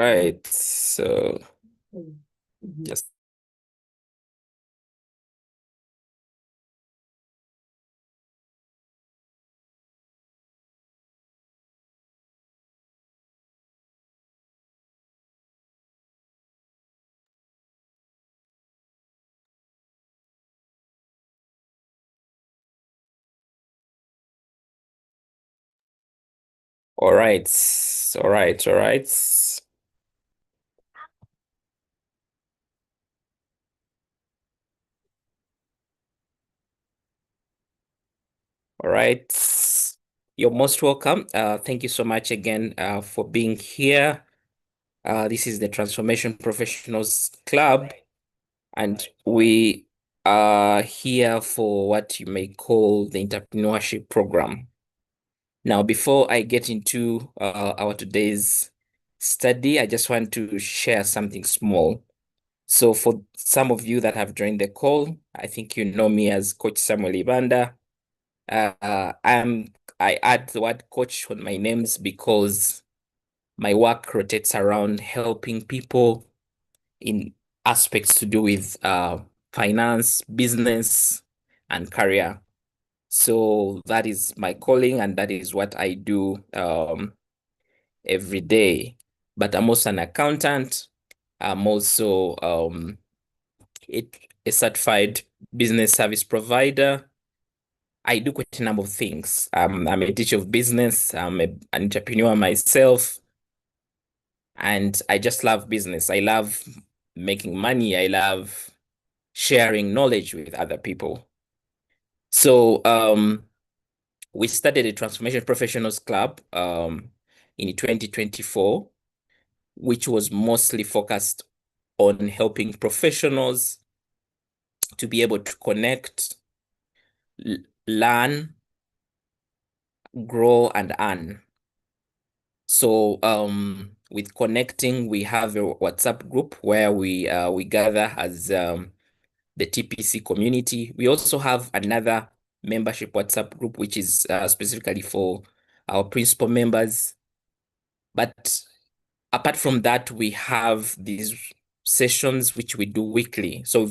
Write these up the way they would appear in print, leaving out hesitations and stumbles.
right. So just all right. All right. All right. All right. You're most welcome. Thank you so much again for being here. This is the Transformation Professionals Club, and we are here for what you may call the entrepreneurship program. Now, before I get into our today's study, I just want to share something small. So for some of you that have joined the call, I think you know me as Coach Samuel Ibanda. I add the word coach on my names because my work rotates around helping people in aspects to do with finance, business, and career. So that is my calling, and that is what I do every day. But I'm also an accountant. I'm also a, a certified business service provider. I do quite a number of things. I'm a teacher of business. An entrepreneur myself, and I just love business. I love making money. I love sharing knowledge with other people. So we started a Transformation Professionals Club in 2024, which was mostly focused on helping professionals to be able to connect, learn, grow, and earn. So with connecting, we have a WhatsApp group where we gather as the TPC community. We also have another membership WhatsApp group, which is specifically for our principal members. But apart from that, we have these sessions which we do weekly. So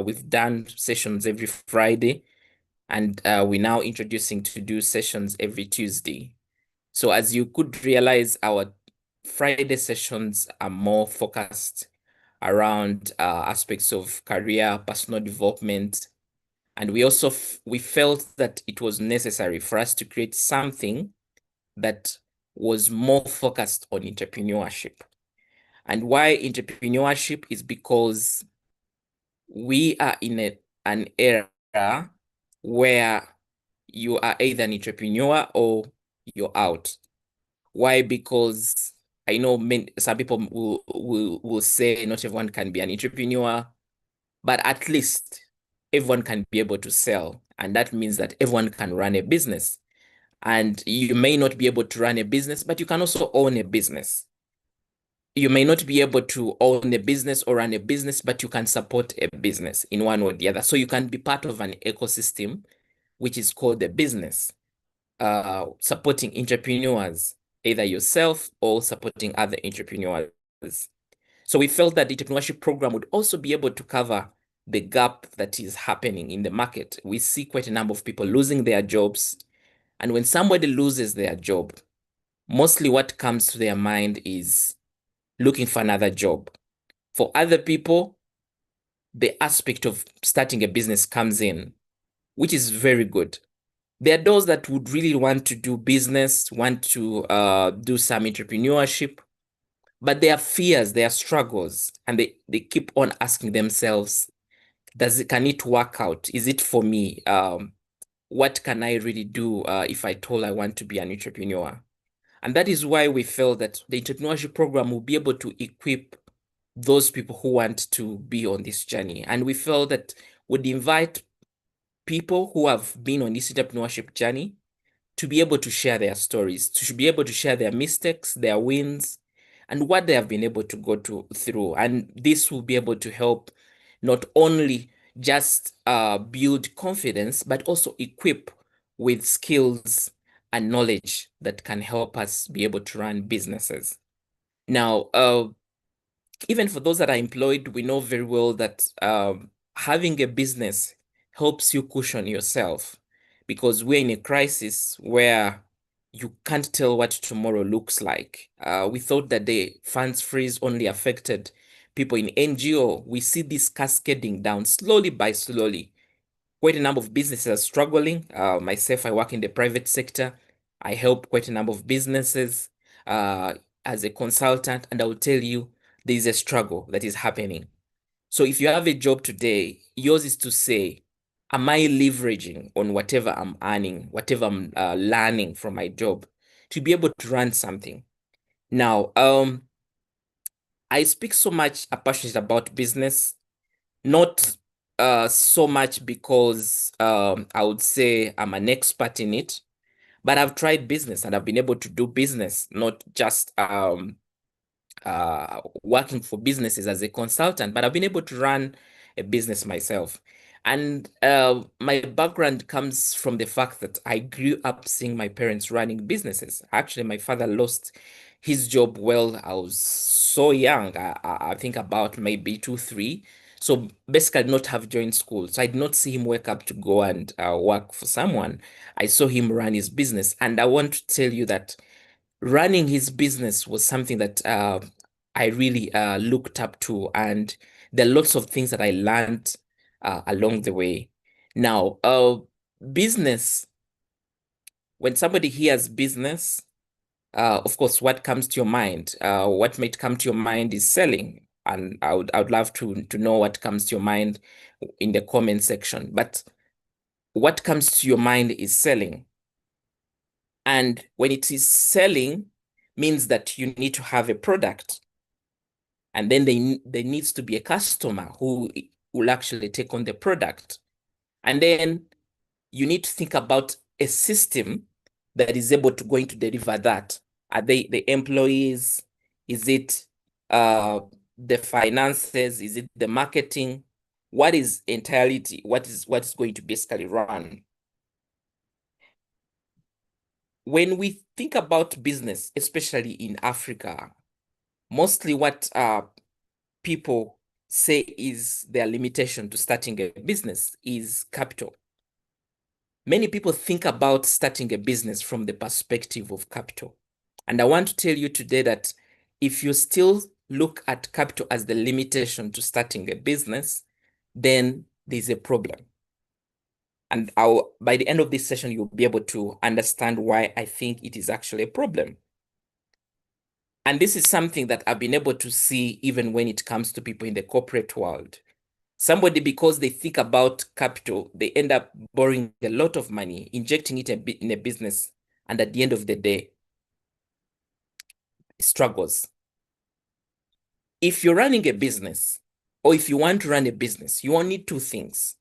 we've done sessions every Friday, and we're now introducing to do sessions every Tuesday. So as you could realize, our Friday sessions are more focused around aspects of career, personal development, and we also we felt that it was necessary for us to create something that was more focused on entrepreneurship. And why entrepreneurship is because we are in an era where you are either an entrepreneur or you're out. Why? Because I know some people will say not everyone can be an entrepreneur, but at least everyone can be able to sell. And that means that everyone can run a business. And you may not be able to run a business, but you can also own a business. You may not be able to own a business or run a business, but you can support a business in one or the other. So you can be part of an ecosystem, which is called a business, supporting entrepreneurs, either yourself or supporting other entrepreneurs. So we felt that the entrepreneurship program would also be able to cover the gap that is happening in the market. We see quite a number of people losing their jobs. And when somebody loses their job, mostly what comes to their mind is looking for another job. For other people, the aspect of starting a business comes in, which is very good. There are those that would really want to do business, want to do some entrepreneurship, but there are fears, there are struggles, and they keep on asking themselves, can it work out? Is it for me? What can I really do if I told I want to be an entrepreneur? And that is why we felt that the entrepreneurship program will be able to equip those people who want to be on this journey. And we felt that would invite people who have been on this entrepreneurship journey to be able to share their stories, to be able to share their mistakes, their wins, and what they have been able to go through. And this will be able to help not only just build confidence, but also equip with skills and knowledge that can help us be able to run businesses. Now, even for those that are employed, we know very well that having a business helps you cushion yourself because we're in a crisis where you can't tell what tomorrow looks like. We thought that the funds freeze only affected people in NGO. We see this cascading down slowly by slowly. Quite a number of businesses are struggling. Myself, I work in the private sector. I help quite a number of businesses uh, as a consultant, and I will tell you there is a struggle that is happening. So if you have a job today, yours is to say, am I leveraging on whatever I'm earning, whatever I'm learning from my job to be able to run something? Now, I speak so much passionate about business, not so much because I would say I'm an expert in it, but I've tried business and I've been able to do business, not just working for businesses as a consultant, but I've been able to run a business myself. And my background comes from the fact that I grew up seeing my parents running businesses. Actually, my father lost his job while I was so young. I think about maybe 2, 3. So basically, I did not have joined school. So I did not see him wake up to go and work for someone. I saw him run his business. And I want to tell you that running his business was something that I really looked up to, and there are lots of things that I learned along the way. Now, business, when somebody hears business, of course, what comes to your mind? What might come to your mind is selling. And I would love to know what comes to your mind in the comment section. But what comes to your mind is selling. And when it is selling, means that you need to have a product. And then there needs to be a customer who will actually take on the product. And then you need to think about a system that is able to going to deliver that. Are they the employees? Is it the finances? Is it the marketing? What is entirety? What is going to basically run? When we think about business, especially in Africa, mostly what people say is their limitation to starting a business is capital. Many people think about starting a business from the perspective of capital. And I want to tell you today that if you still look at capital as the limitation to starting a business, then there's a problem. And by the end of this session, you'll be able to understand why I think it is actually a problem. And this is something that I've been able to see even when it comes to people in the corporate world. Somebody, because they think about capital, they end up borrowing a lot of money, injecting it in a business, and at the end of the day, struggles. If you're running a business, or if you want to run a business, you only need two things.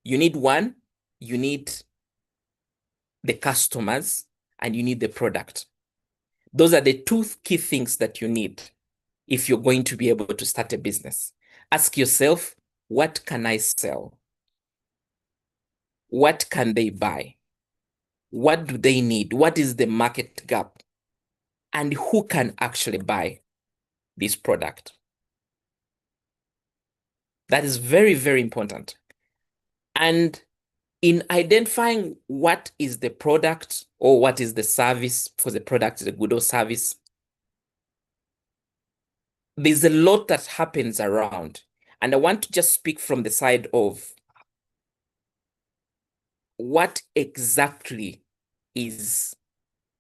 You need one, you need the customers, and you need the product. Those are the two key things that you need if you're going to be able to start a business. Ask yourself, what can I sell? What can they buy? What do they need? What is the market gap? And who can actually buy this product? That is very, very important. And in identifying what is the product or what is the service, for the product is a good or service, there's a lot that happens around. And I want to just speak from the side of what exactly is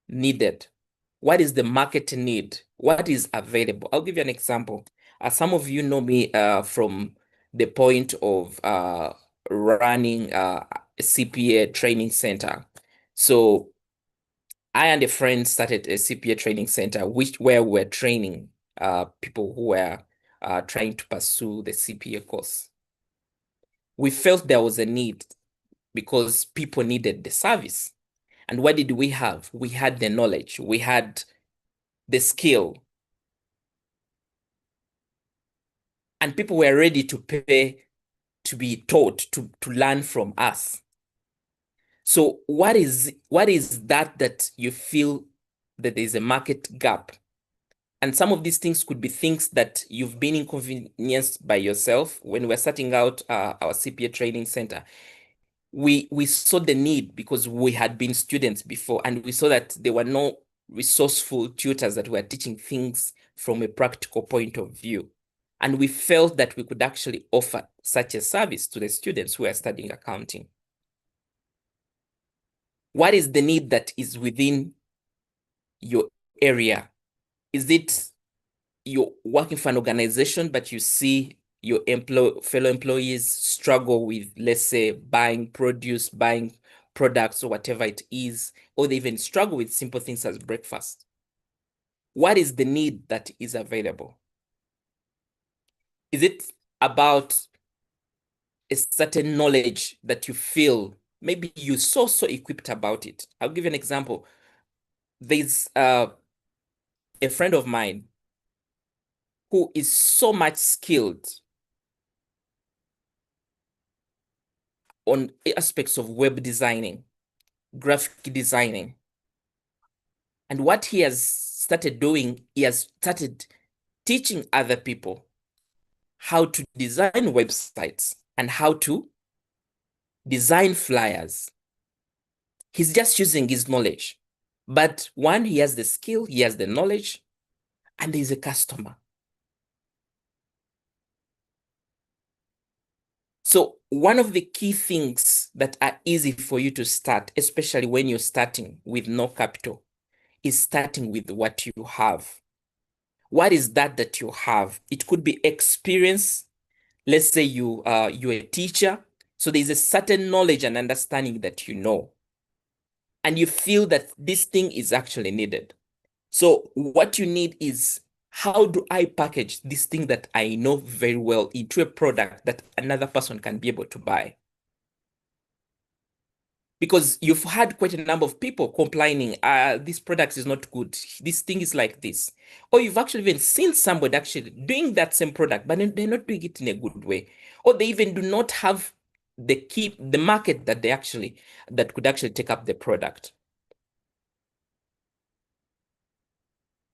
needed. What is the market need? What is available? I'll give you an example. Some of you know me from the point of running a CPA training center. So I and a friend started a CPA training center, where we're training people who were trying to pursue the CPA course. We felt there was a need because people needed the service. And what did we have? We had the knowledge, we had the skill, and people were ready to pay to be taught, to learn from us. So what is that you feel that there's a market gap? And some of these things could be things that you've been inconvenienced by yourself. When we're starting out our CPA training center, we saw the need because we had been students before, and we saw that there were no resourceful tutors that were teaching things from a practical point of view. And we felt that we could actually offer such a service to the students who are studying accounting. What is the need that is within your area? Is it you're working for an organization, but you see your fellow employees struggle with, let's say, buying produce, buying products, or whatever it is, or they even struggle with simple things as breakfast? What is the need that is available? Is it about a certain knowledge that you feel maybe you're so equipped about it? I'll give you an example. There's a friend of mine who is so much skilled on aspects of web designing, graphic designing. And what he has started doing, he has started teaching other people how to design websites and how to design flyers. He's just using his knowledge. But one, he has the skill, he has the knowledge, and he's a customer. So one of the key things that are easy for you to start, especially when you're starting with no capital, is starting with what you have. What is that you have? It could be experience. Let's say you're a teacher, so there's a certain knowledge and understanding that you know, and you feel that this thing is actually needed. So what you need is, how do I package this thing that I know very well into a product that another person can be able to buy? Because you've had quite a number of people complaining, this product is not good, this thing is like this. Or you've actually even seen somebody actually doing that same product, but they're not doing it in a good way. Or they even do not have the market that that could actually take up the product.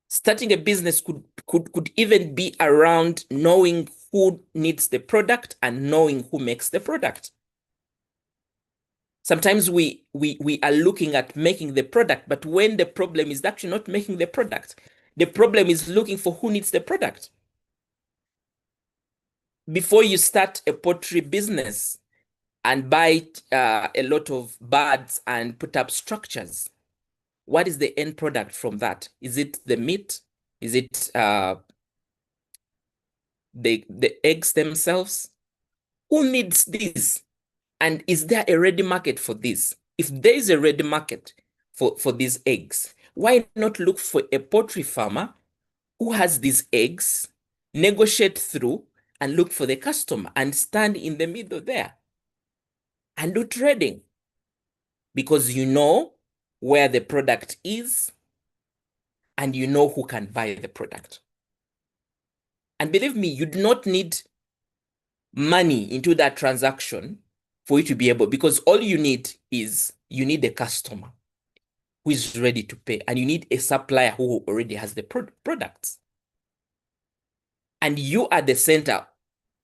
Starting a business could even be around knowing who needs the product and knowing who makes the product. Sometimes we are looking at making the product, but when the problem is actually not making the product, the problem is looking for who needs the product. Before you start a poultry business and buy a lot of birds and put up structures, what is the end product from that? Is it the meat? Is it the eggs themselves? Who needs this? And is there a ready market for this? If there is a ready market for these eggs, why not look for a poultry farmer who has these eggs, negotiate through, and look for the customer and stand in the middle there and do trading? Because you know where the product is and you know who can buy the product. And believe me, you do not need money into that transaction for you to be able, because all you need is you need a customer who is ready to pay, and you need a supplier who already has the products. And you are the center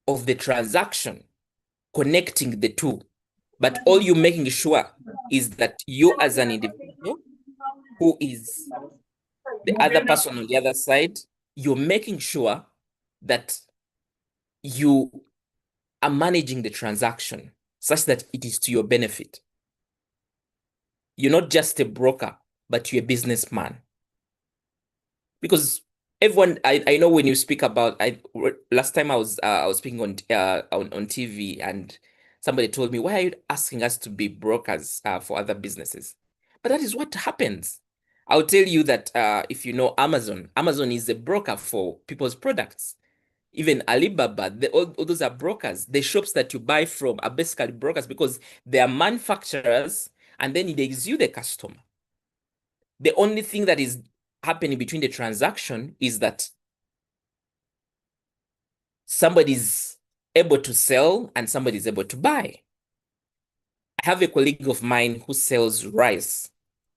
of the transaction, connecting the two. But all you're making sure is that you as an individual, who is the other person on the other side, you're making sure that you are managing the transaction such that it is to your benefit. You're not just a broker, but you're a businessman. Because everyone, I know when you speak about, last time I was speaking on TV, and somebody told me, why are you asking us to be brokers for other businesses? But that is what happens. I'll tell you that if you know Amazon is a broker for people's products. Even Alibaba, all those are brokers. The shops that you buy from are basically brokers because they are manufacturers, and then it is you, the customer. The only thing that is happening between the transaction is that somebody's able to sell and somebody's able to buy. I have a colleague of mine who sells rice,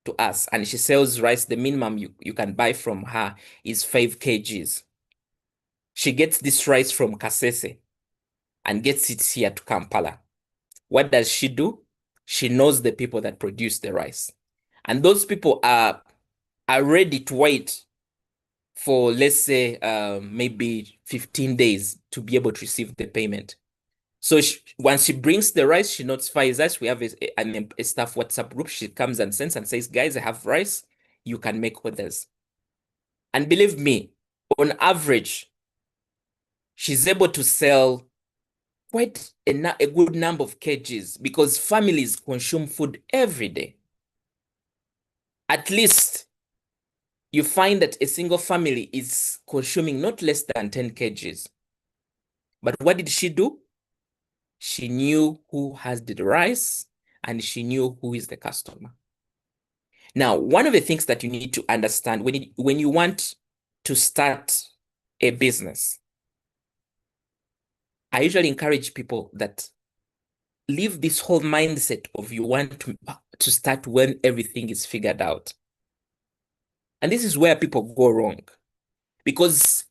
to us and she sells rice, the minimum you can buy from her is 5 kgs. She gets this rice from Kasese and gets it here to Kampala. What does she do? She knows the people that produce the rice. And those people are ready to wait for, let's say, maybe 15 days to be able to receive the payment. So once she brings the rice, she notifies us. We have a staff WhatsApp group. She comes and sends and says, guys, I have rice. You can make orders. And believe me, on average, she's able to sell quite a good number of kgs because families consume food every day. At least you find that a single family is consuming not less than 10 kgs. But what did she do? She knew who has the rice and she knew who is the customer. Now, one of the things that you need to understand when you want to start a business, I usually encourage people that leave this whole mindset of you want to start when everything is figured out. And this is where people go wrong. Because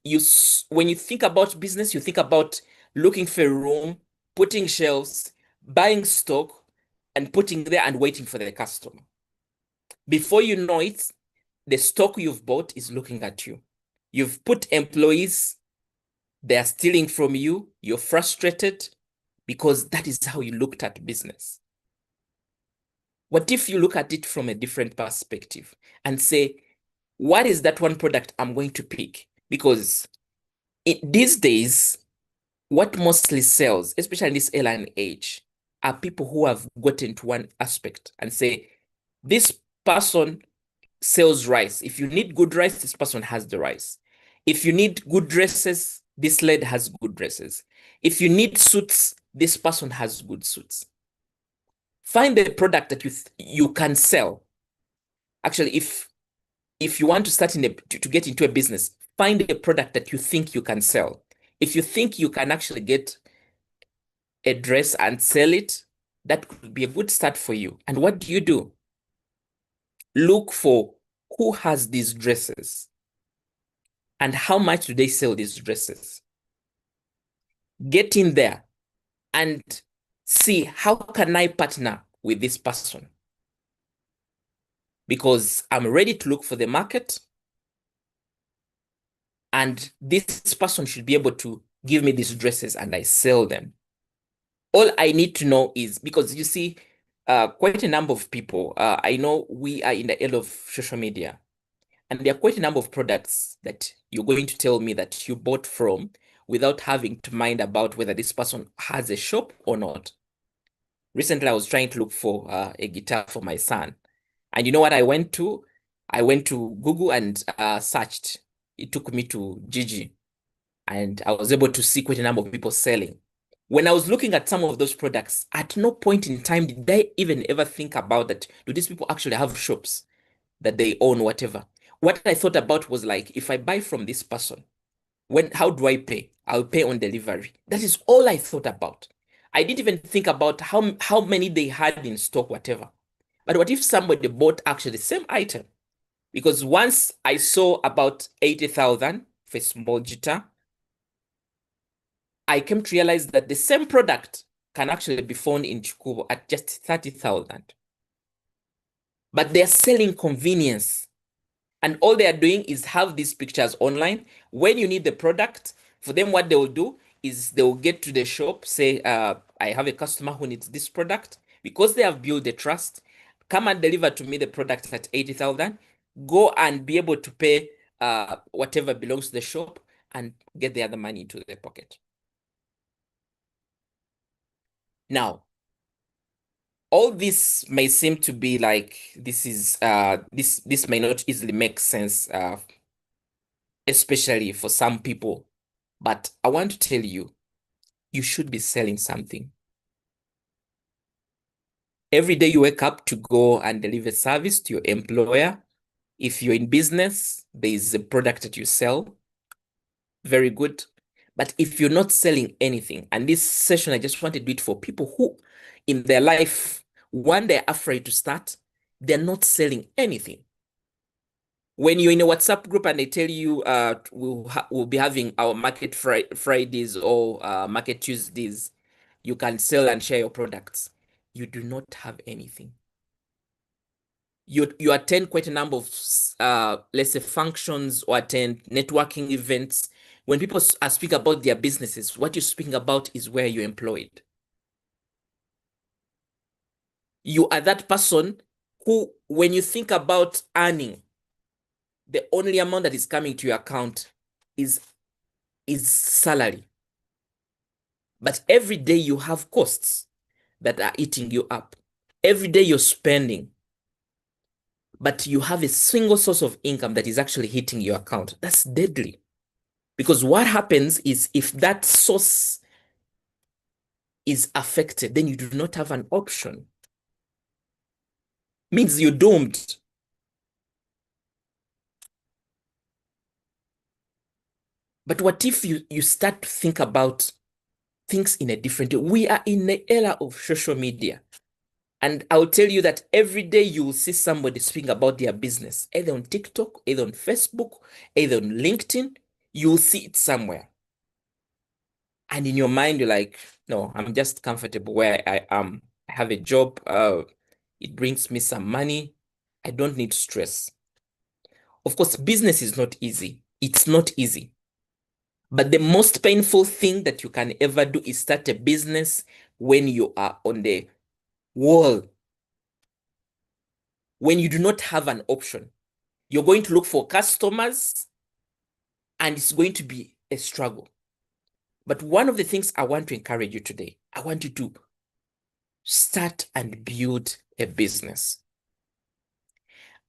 when you think about business, you think about looking for a room, putting shelves, buying stock, and putting there and waiting for the customer. Before you know it, the stock you've bought is looking at you. You've put employees, they're stealing from you, you're frustrated because that is how you looked at business. What if you look at it from a different perspective and say, what is that one product I'm going to pick? Because these days, what mostly sells, especially in this airline age, are people who have gotten to one aspect and say, this person sells rice. If you need good rice, this person has the rice. If you need good dresses, this lady has good dresses. If you need suits, this person has good suits. Find the product that you can sell. Actually, if you want to start to get into a business, find a product that you think you can sell. If you think you can actually get a dress and sell it, that could be a good start for you. And what do? Look for who has these dresses and how much do they sell these dresses. Get in there and see how can I partner with this person? Because I'm ready to look for the market and this person should be able to give me these dresses and I sell them. All I need to know is, because you see, quite a number of people, I know we are in the era of social media, and there are quite a number of products that you're going to tell me that you bought from without having to mind about whether this person has a shop or not. Recently, I was trying to look for a guitar for my son. And you know what I went to? I went to Google and searched. It took me to Gigi. And I was able to see quite a number of people selling. When I was looking at some of those products, at no point in time did I even ever think about that. Do these people actually have shops that they own, whatever? What I thought about was like, if I buy from this person, how do I pay? I'll pay on delivery. That is all I thought about. I didn't even think about how many they had in stock, whatever. But what if somebody bought actually the same item? Because once I saw about 80,000 for a small guitar, I came to realize that the same product can actually be found in Chikubo at just 30,000. But they're selling convenience. And all they are doing is have these pictures online. When you need the product, for them, what they will do is they will get to the shop, say, I have a customer who needs this product. Because they have built the trust, come and deliver to me the product at 80,000. Go and be able to pay whatever belongs to the shop and get the other money into their pocket. Now, all this may seem to be like this may not easily make sense, especially for some people. But I want to tell you, you should be selling something. Every day you wake up to go and deliver service to your employer. If you're in business, there is a product that you sell. Very good. But if you're not selling anything, and this session, I just want to do it for people who in their life, one, they're afraid to start, they're not selling anything. When you're in a WhatsApp group and they tell you we'll be having our market Fridays or market Tuesdays, you can sell and share your products. You do not have anything. You attend quite a number of let's say functions or attend networking events. When people are speaking about their businesses, what you're speaking about is where you're employed. You are that person who, when you think about earning, the only amount that is coming to your account is salary. But every day you have costs that are eating you up. Every day you're spending, but you have a single source of income that is actually hitting your account. That's deadly. Because what happens is if that source is affected, then you do not have an option. Means you're doomed. But what if you start to think about things in a different way? We are in the era of social media. And I'll tell you that every day you will see somebody speaking about their business, either on TikTok, either on Facebook, either on LinkedIn. You'll see it somewhere. And in your mind, you're like, no, I'm just comfortable where I am. I have a job. It brings me some money. I don't need stress. Of course, business is not easy. It's not easy. But the most painful thing that you can ever do is start a business when you are on the wall, when you do not have an option. You're going to look for customers and it's going to be a struggle. But one of the things I want to encourage you today, I want you to start and build a business.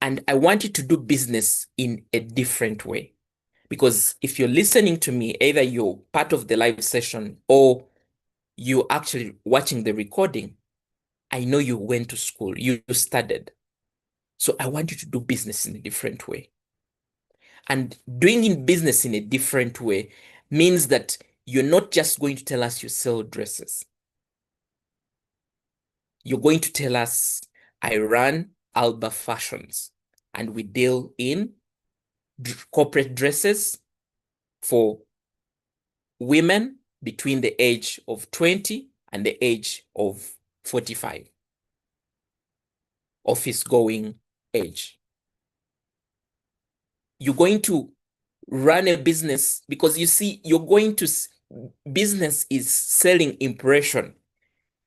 And I want you to do business in a different way. Because if you're listening to me, either you're part of the live session or you're actually watching the recording, I know you went to school, you studied. So I want you to do business in a different way. And doing in business in a different way means that you're not just going to tell us you sell dresses. You're going to tell us, I run Alba Fashions and we deal in corporate dresses for women between the age of 20 and the age of 45. Office going age. You're going to run a business because you see, business is selling impression.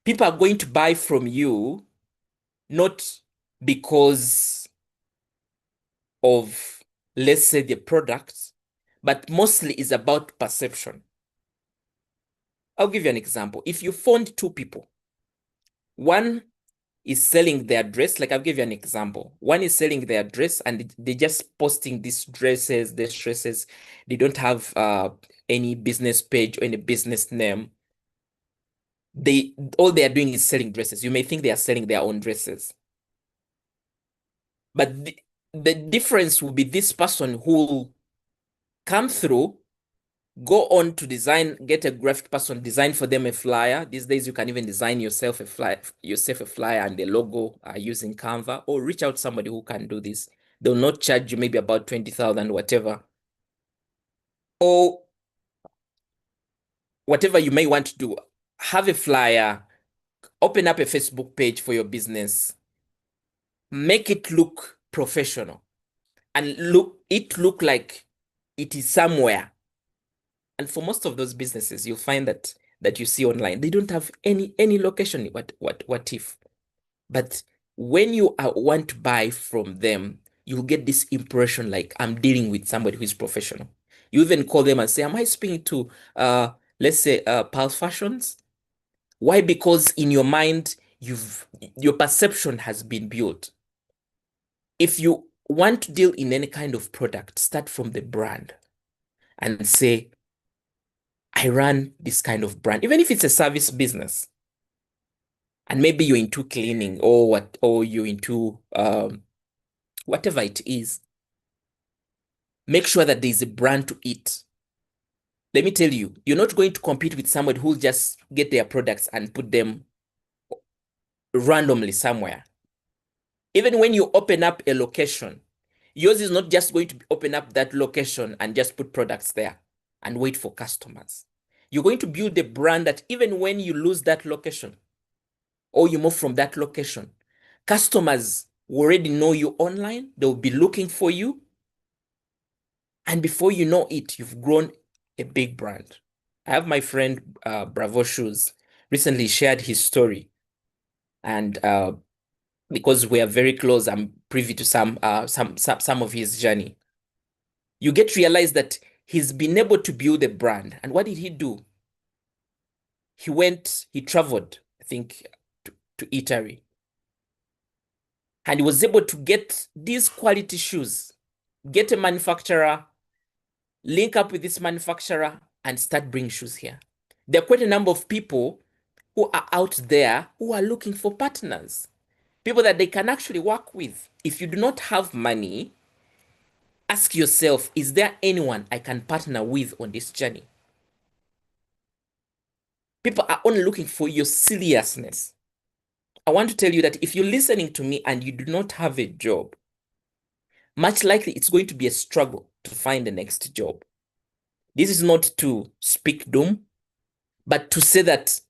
People are going to buy from you not because of, let's say, the products, but mostly is about perception. I'll give you an example. If you found two people, one is selling their dress, like I'll give you an example. One is selling their dress and they're just posting these dresses, They don't have any business page or any business name. All they are doing is selling dresses. You may think they are selling their own dresses. But the difference will be this person who will come through, go on to design, get a graphic person, design for them a flyer. These days, you can even design yourself a flyer and the logo using Canva, or reach out to somebody who can do this. They'll not charge you maybe about 20,000, whatever. Or whatever you may want to do. Have a flyer, open up a Facebook page for your business, make it look professional, and look like it is somewhere. And for most of those businesses, you'll find that you see online, they don't have any location. What if? But when you want to buy from them, you'll get this impression like I'm dealing with somebody who is professional. You even call them and say, "Am I speaking to let's say Pulse Fashions?" Why? Because in your mind, your perception has been built. If you want to deal in any kind of product, start from the brand and say, I run this kind of brand, even if it's a service business. And maybe you're into cleaning or you're into whatever it is. Make sure that there's a brand to it. Let me tell you, you're not going to compete with somebody who'll just get their products and put them randomly somewhere. Even when you open up a location, yours is not just going to open up that location and just put products there and wait for customers. You're going to build a brand that even when you lose that location or you move from that location, customers already know you online. They'll be looking for you. And before you know it, you've grown a big brand. I have my friend Bravo Shoes recently shared his story. And because we are very close, I'm privy to some of his journey. You get to realize that he's been able to build a brand. And what did he do? He traveled, I think, to Italy. And he was able to get these quality shoes, get a manufacturer, link up with this manufacturer, and start bringing shoes here. There are quite a number of people who are out there who are looking for partners, people that they can actually work with. If you do not have money, ask yourself, is there anyone I can partner with on this journey? People are only looking for your seriousness. I want to tell you that if you're listening to me and you do not have a job, much likely it's going to be a struggle to find the next job. This is not to speak doom, but to say that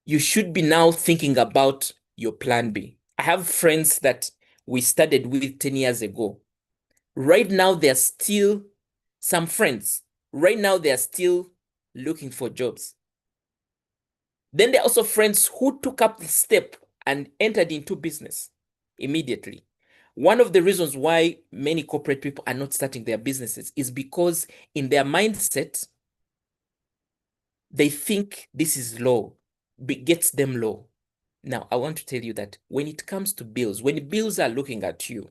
you should be now thinking about your plan B. I have friends that we started with 10 years ago. Right now, they're still some friends. Right now, they're still looking for jobs. Then there are also friends who took up the step and entered into business immediately. One of the reasons why many corporate people are not starting their businesses is because in their mindset, they think this is low, gets them low. Now, I want to tell you that when it comes to bills, when bills are looking at you,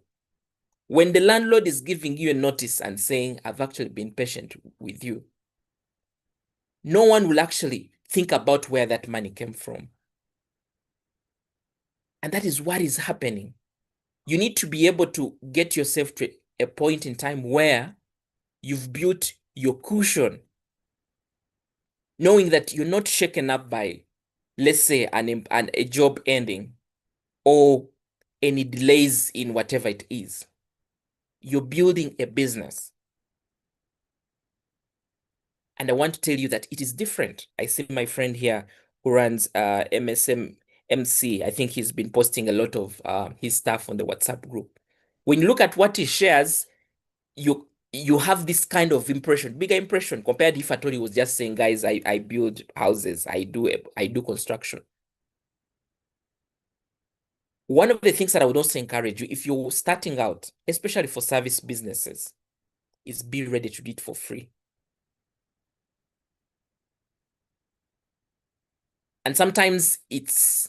when the landlord is giving you a notice and saying, I've actually been patient with you, no one will actually think about where that money came from. And that is what is happening. You need to be able to get yourself to a point in time where you've built your cushion, knowing that you're not shaken up by, let's say, a job ending or any delays in whatever it is. You're building a business. And I want to tell you that it is different. I see my friend here who runs MSM MC. I think he's been posting a lot of his stuff on the WhatsApp group. When you look at what he shares, you have this kind of impression, bigger impression compared if I told he was just saying, guys, I build houses, I do construction. One of the things that I would also encourage you, if you're starting out, especially for service businesses, is be ready to do it for free. And sometimes it's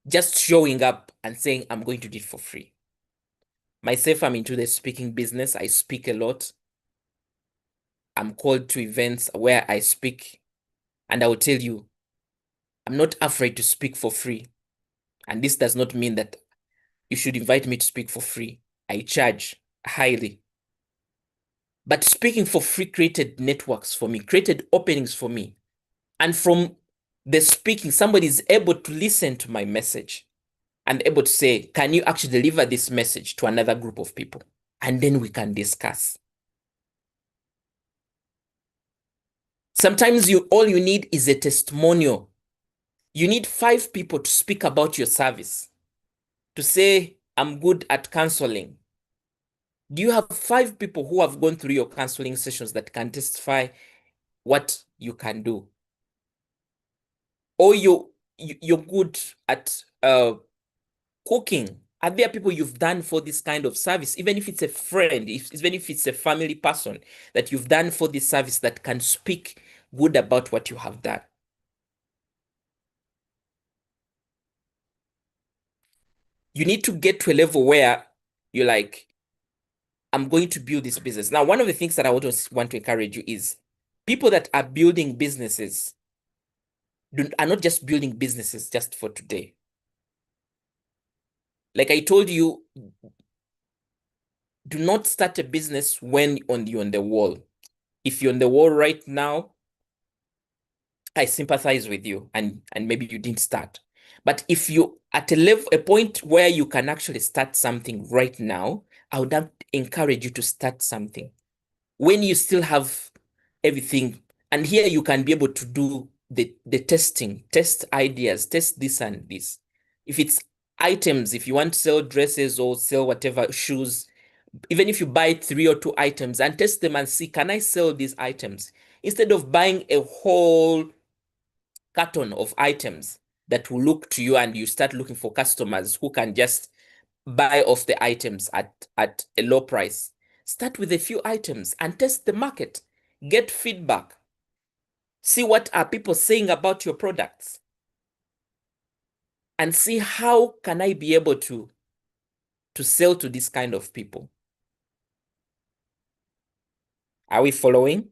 just showing up and saying, I'm going to do it for free. Myself, I'm into the speaking business. I speak a lot. I'm called to events where I speak. And I will tell you, I'm not afraid to speak for free. And this does not mean that you should invite me to speak for free. I charge highly. But speaking for free created networks for me, created openings for me. And from the speaking, somebody is able to listen to my message and able to say, can you actually deliver this message to another group of people? And then we can discuss. Sometimes all you need is a testimonial. You need 5 people to speak about your service, to say, I'm good at counseling. Do you have 5 people who have gone through your counseling sessions that can testify what you can do? Or you're good at cooking. Are there people you've done for this kind of service, even if it's a friend, even if it's a family person that you've done for this service that can speak good about what you have done? You need to get to a level where you're like, I'm going to build this business. Now, one of the things that I want to encourage you is people that are building businesses are not just building businesses just for today. Like I told you, do not start a business when you're on the wall. If you're on the wall right now, I sympathize with you and maybe you didn't start. But if you at a level, a point where you can actually start something right now, I would encourage you to start something when you still have everything. And here you can be able to do the testing, test ideas, test this and this. If it's items, if you want to sell dresses or sell whatever shoes, even if you buy 3 or 2 items and test them and see, can I sell these items? Instead of buying a whole carton of items that will look to you and you start looking for customers who can just buy off the items at a low price. Start with a few items and test the market. Get feedback. See what are people saying about your products. And see how can I be able to sell to this kind of people. Are we following?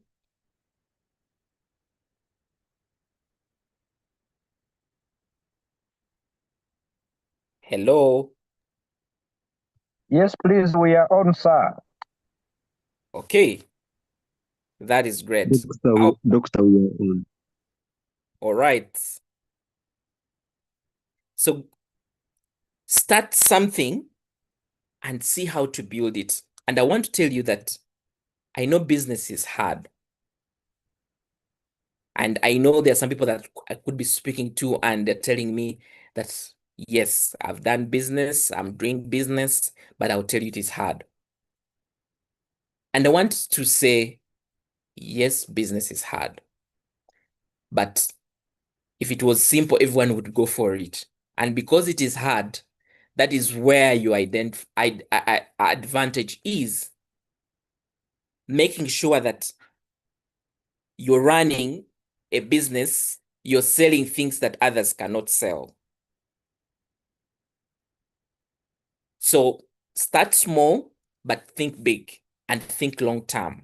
Hello? Yes, please, we are on, sir. Okay, that is great. Doctor, we are on. All right. So start something and see how to build it. And I want to tell you that I know business is hard. And I know there are some people that I could be speaking to and they're telling me that, yes, I've done business, I'm doing business, but I'll tell you it is hard. And I want to say, yes, business is hard. But if it was simple, everyone would go for it. And because it is hard, that is where your advantage is making sure that you're running a business, you're selling things that others cannot sell. So start small, but think big and think long term.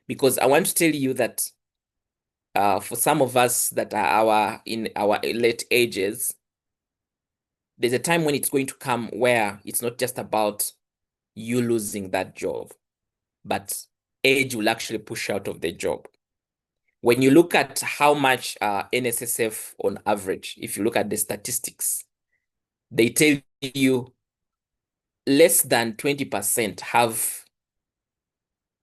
Because I want to tell you that for some of us that are in our late ages, there's a time when it's going to come where it's not just about you losing that job, but age will actually push out of the job. When you look at how much NSSF on average, if you look at the statistics, they tell you less than 20% have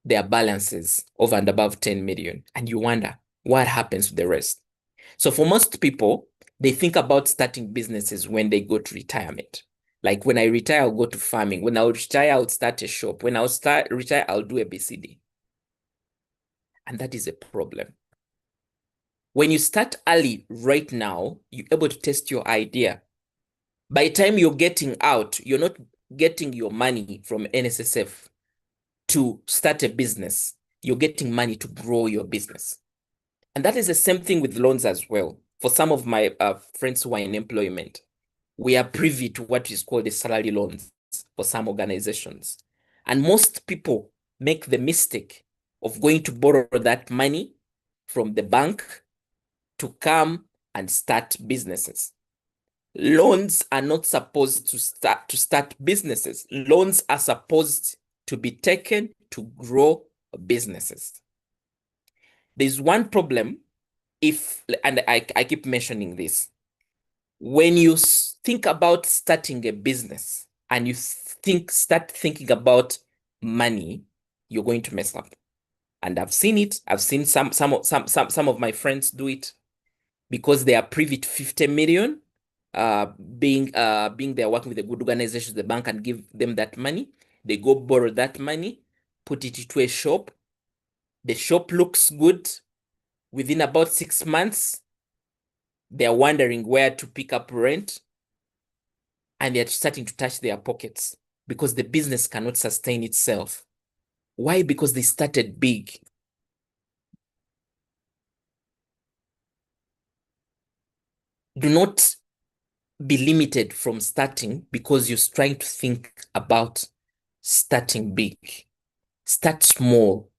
their balances over and above 10 million. And you wonder what happens to the rest. So for most people, they think about starting businesses when they go to retirement. Like when I retire, I'll go to farming. When I'll retire, I'll start a shop. When I'll retire, I'll do a BCD. And that is a problem. When you start early right now, you're able to test your idea. By the time you're getting out, you're not getting your money from NSSF to start a business. You're getting money to grow your business. And that is the same thing with loans as well. For some of my friends who are in employment, we are privy to what is called the salary loans for some organizations. And most people make the mistake of going to borrow that money from the bank to come and start businesses. Loans are not supposed to start businesses. Loans are supposed to be taken to grow businesses. There's one problem and I keep mentioning this. When you think about starting a business and you start thinking about money, you're going to mess up. And I've seen it. I've seen some of my friends do it because they are privy to 50 million, being they're working with a good organization, the bank can give them that money. They go borrow that money, put it into a shop. The shop looks good. Within about 6 months, they're wondering where to pick up rent, and they're starting to touch their pockets because the business cannot sustain itself. Why? Because they started big. Do not be limited from starting because you're trying to think about starting big. Start small.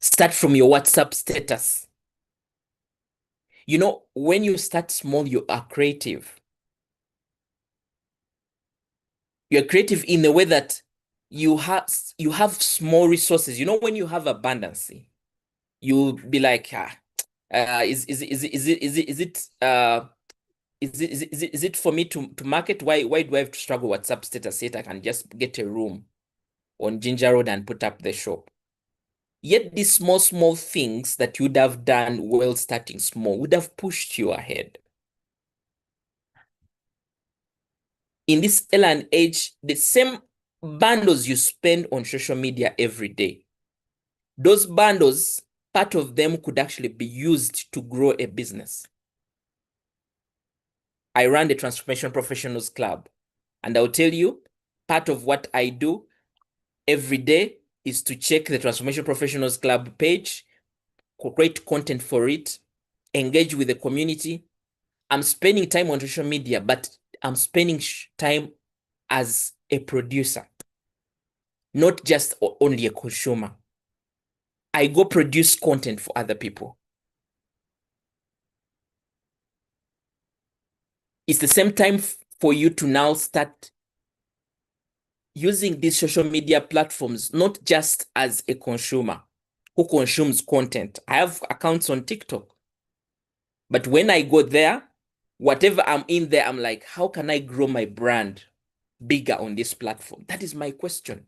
Start from your WhatsApp status. You know, when you start small, you are creative. You're creative in the way that you have small resources. You know, when you have abundance, you'll be like, is it Is it for me to market? Why do I have to struggle WhatsApp status yet I can just get a room on Ginger Road and put up the shop? Yet these small things that you would have done while starting small would have pushed you ahead. In this era and age, the same bundles you spend on social media every day, those bundles, part of them could actually be used to grow a business. I run the Transformation Professionals Club, and I'll tell you, part of what I do every day is to check the Transformation Professionals Club page, create content for it, engage with the community. I'm spending time on social media, but I'm spending time as a producer, not just only a consumer. I go produce content for other people. It's the same time for you to now start using these social media platforms, not just as a consumer who consumes content. I have accounts on TikTok, but when I go there, whatever I'm in there, I'm like, how can I grow my brand bigger on this platform? That is my question.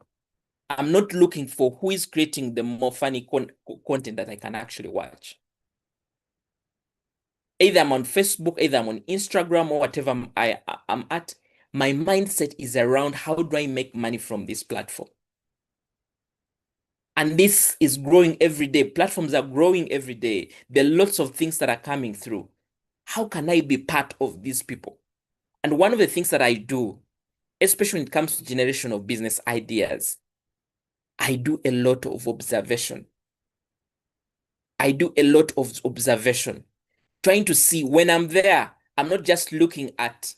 I'm not looking for who is creating the more funny content that I can actually watch. Either I'm on Facebook, either I'm on Instagram, or whatever I'm at, my mindset is around how do I make money from this platform? And this is growing every day. Platforms are growing every day. There are lots of things that are coming through. How can I be part of these people? And one of the things that I do, especially when it comes to generation of business ideas, I do a lot of observation. I do a lot of observation, trying to see when I'm there, I'm not just looking at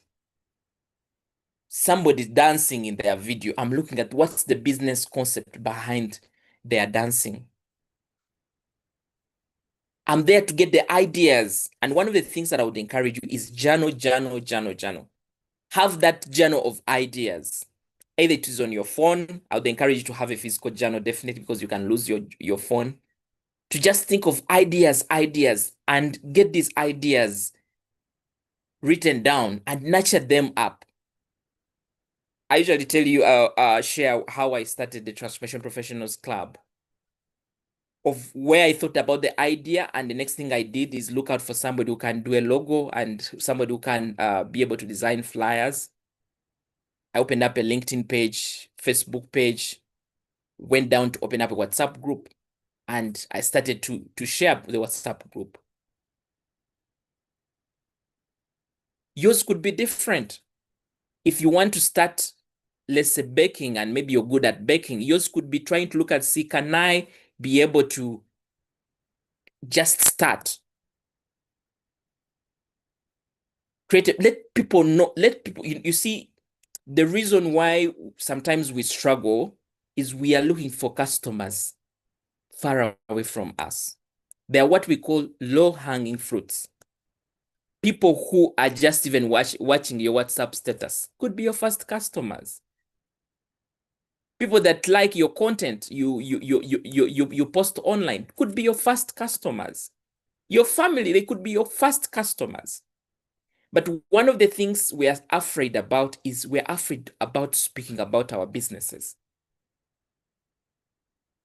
somebody dancing in their video. I'm looking at what's the business concept behind their dancing. I'm there to get the ideas. And one of the things that I would encourage you is journal. Have that journal of ideas. Either it is on your phone. I would encourage you to have a physical journal, definitely, because you can lose your phone. To just think of ideas, and get these ideas written down and nurture them up. I usually tell you, share how I started the Transformation Professionals Club, of where I thought about the idea, and the next thing I did is look out for somebody who can do a logo and somebody who can be able to design flyers. I opened up a LinkedIn page, Facebook page, went down to open up a WhatsApp group, and I started to share the WhatsApp group. Yours could be different. If you want to start, let's say, baking, and maybe you're good at baking, yours could be trying to look at, see, can I be able to just start? Create it, let people know, you see, the reason why sometimes we struggle is we are looking for customers far away from us. They are what we call low-hanging fruits. People who are just even watching your WhatsApp status could be your first customers. People that like your content you post online could be your first customers. Your family, they could be your first customers. But one of the things we are afraid about is we're afraid about speaking about our businesses.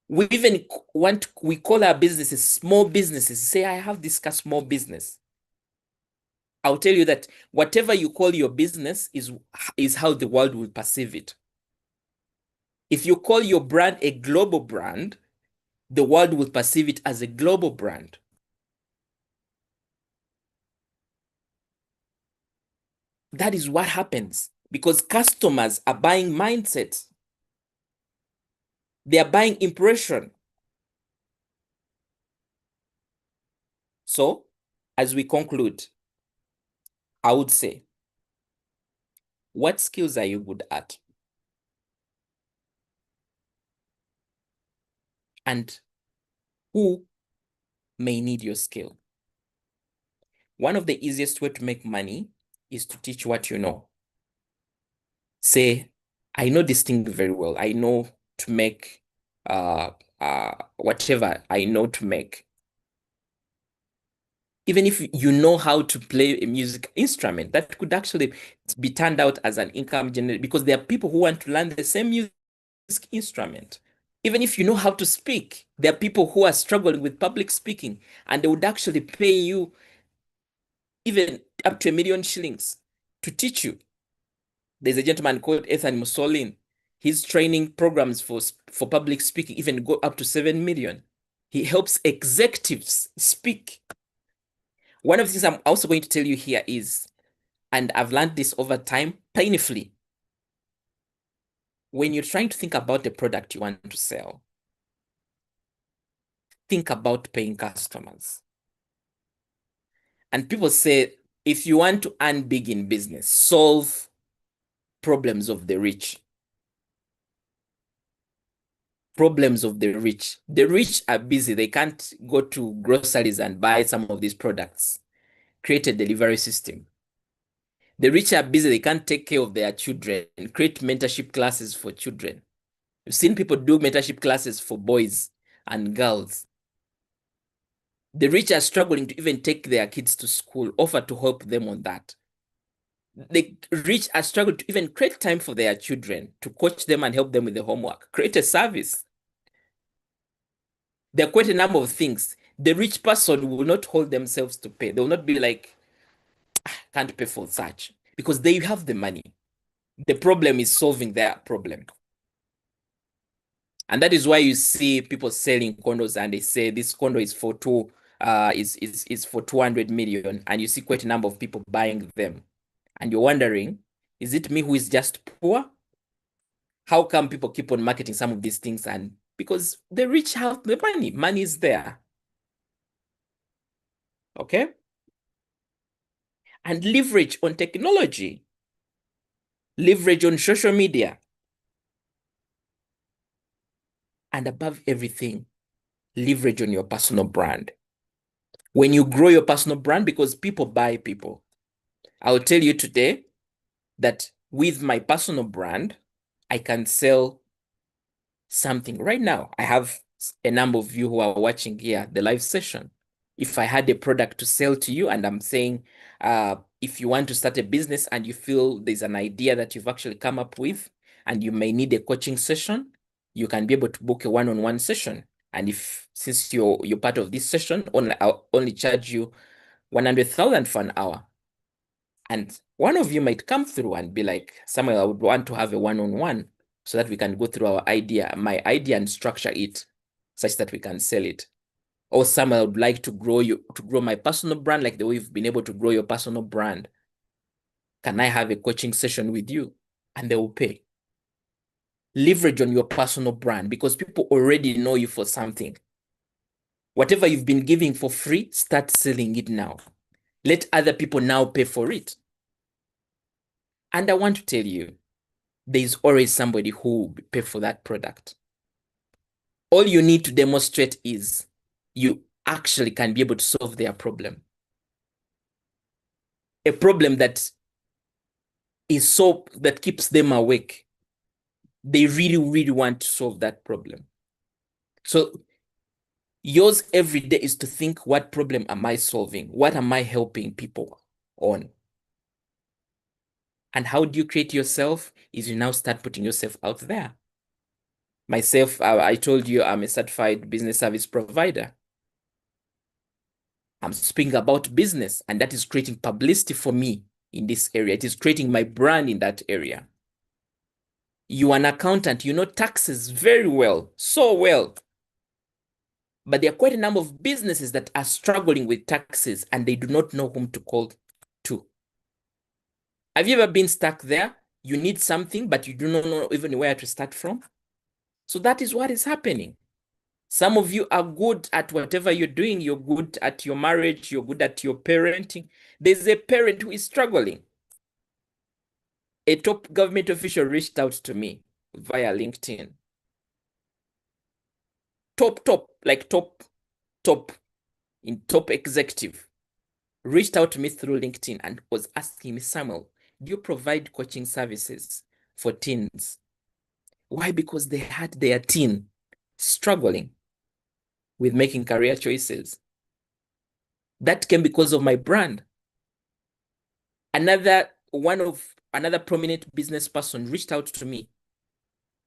We even we call our businesses small businesses. Say, I have this small business. I'll tell you that whatever you call your business is how the world will perceive it. If you call your brand a global brand, the world will perceive it as a global brand. That is what happens because customers are buying mindsets. They are buying impression. So, as we conclude, I would say, what skills are you good at? And who may need your skill? One of the easiest way to make money is to teach what you know. Say, I know this thing very well. I know to make whatever I know to make. Even if you know how to play a music instrument, that could actually be turned out as an income generator, because there are people who want to learn the same music instrument. Even if you know how to speak, there are people who are struggling with public speaking, and they would actually pay you even up to 1 million shillings to teach you. There's a gentleman called Ethan Mussolin. His training programs for public speaking even go up to 7 million. He helps executives speak. One of the things I'm also going to tell you here is, and I've learned this over time painfully, when you're trying to think about the product you want to sell, think about paying customers. And people say, if you want to earn big in business, solve problems of the rich. Problems of the rich. The rich are busy. They can't go to groceries and buy some of these products. Create a delivery system. The rich are busy. They can't take care of their children. Create mentorship classes for children. You've seen people do mentorship classes for boys and girls. The rich are struggling to even take their kids to school. Offer to help them on that. The rich are struggling to even create time for their children, to coach them and help them with the homework. Create a service. There are quite a number of things. The rich person will not hold themselves to pay. They will not be like, can't pay for such, because they have the money. The problem is solving their problem. And that is why you see people selling condos and they say this condo is for is for 200 million, and you see quite a number of people buying them. And you're wondering, is it me who is just poor? How come people keep on marketing some of these things? And because the rich have the money, money is there. Okay? And leverage on technology, leverage on social media. And above everything, leverage on your personal brand. When you grow your personal brand, because people buy people. I'll tell you today that with my personal brand, I can sell something. Right now, I have a number of you who are watching here, the live session. If I had a product to sell to you and I'm saying, if you want to start a business and you feel there's an idea that you've actually come up with and you may need a coaching session, you can be able to book a one-on-one session. And since you're part of this session, I'll only charge you 100,000 for an hour. And one of you might come through and be like, Samuel, I would want to have a one-on-one so that we can go through my idea and structure it such that we can sell it. Or Samuel, I would like to grow my personal brand like the way you've been able to grow your personal brand. Can I have a coaching session with you? And they will pay. Leverage on your personal brand, because people already know you for something. Whatever you've been giving for free, start selling it now. Let other people now pay for it. And I want to tell you, there's always somebody who will pay for that product. All you need to demonstrate is you actually can be able to solve their problem. A problem that keeps them awake. They really, really want to solve that problem. So yours every day is to think, what problem am I solving? What am I helping people on? And how do you create yourself? Is you now start putting yourself out there. Myself, I told you I'm a certified business service provider. I'm speaking about business, and that is creating publicity for me in this area. It is creating my brand in that area. You're an accountant, you know taxes very well, so well. But there are quite a number of businesses that are struggling with taxes and they do not know whom to call to. Have you ever been stuck there? You need something, but you do not know even where to start from. So that is what is happening. Some of you are good at whatever you're doing. You're good at your marriage. You're good at your parenting. There's a parent who is struggling. A top government official reached out to me via LinkedIn. Top executive reached out to me through LinkedIn and was asking me, Samuel, do you provide coaching services for teens? Why? Because they had their teen struggling with making career choices. That came because of my brand. Another prominent business person reached out to me.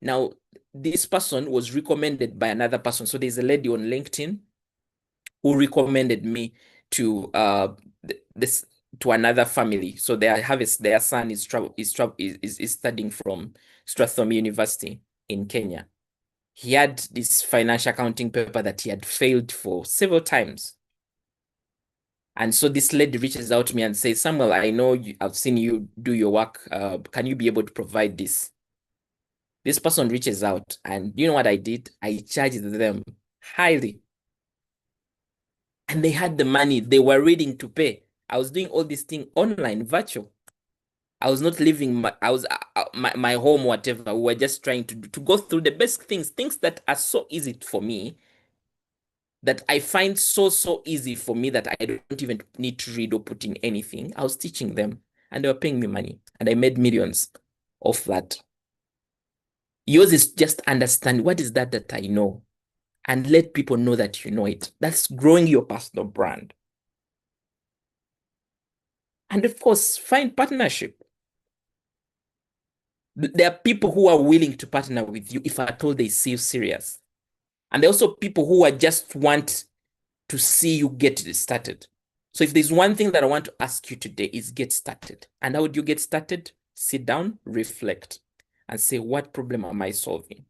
Now, this person was recommended by another person. So there's a lady on LinkedIn who recommended me to this to another family. So their son is studying from Stratham University in Kenya. He had this financial accounting paper that he had failed for several times. And so this lady reaches out to me and says, Samuel, I know I've seen you do your work. Can you be able to provide this? This person reaches out, and you know what I did? I charged them highly. And they had the money. They were willing to pay. I was doing all this thing online, virtual. I was not leaving my home, whatever. We were just trying to go through the basic things that are so easy for me, that I find so easy for me that I don't even need to read or put in anything. I was teaching them, and they were paying me money, and I made millions of that. Yours is just understand what is that I know, and let people know that you know it. That's growing your personal brand. And of course, find partnership. There are people who are willing to partner with you if at all they see you serious. And there are also people who are just want to see you get started. So if there's one thing that I want to ask you today is get started. And how would you get started? Sit down, reflect, and say, what problem am I solving?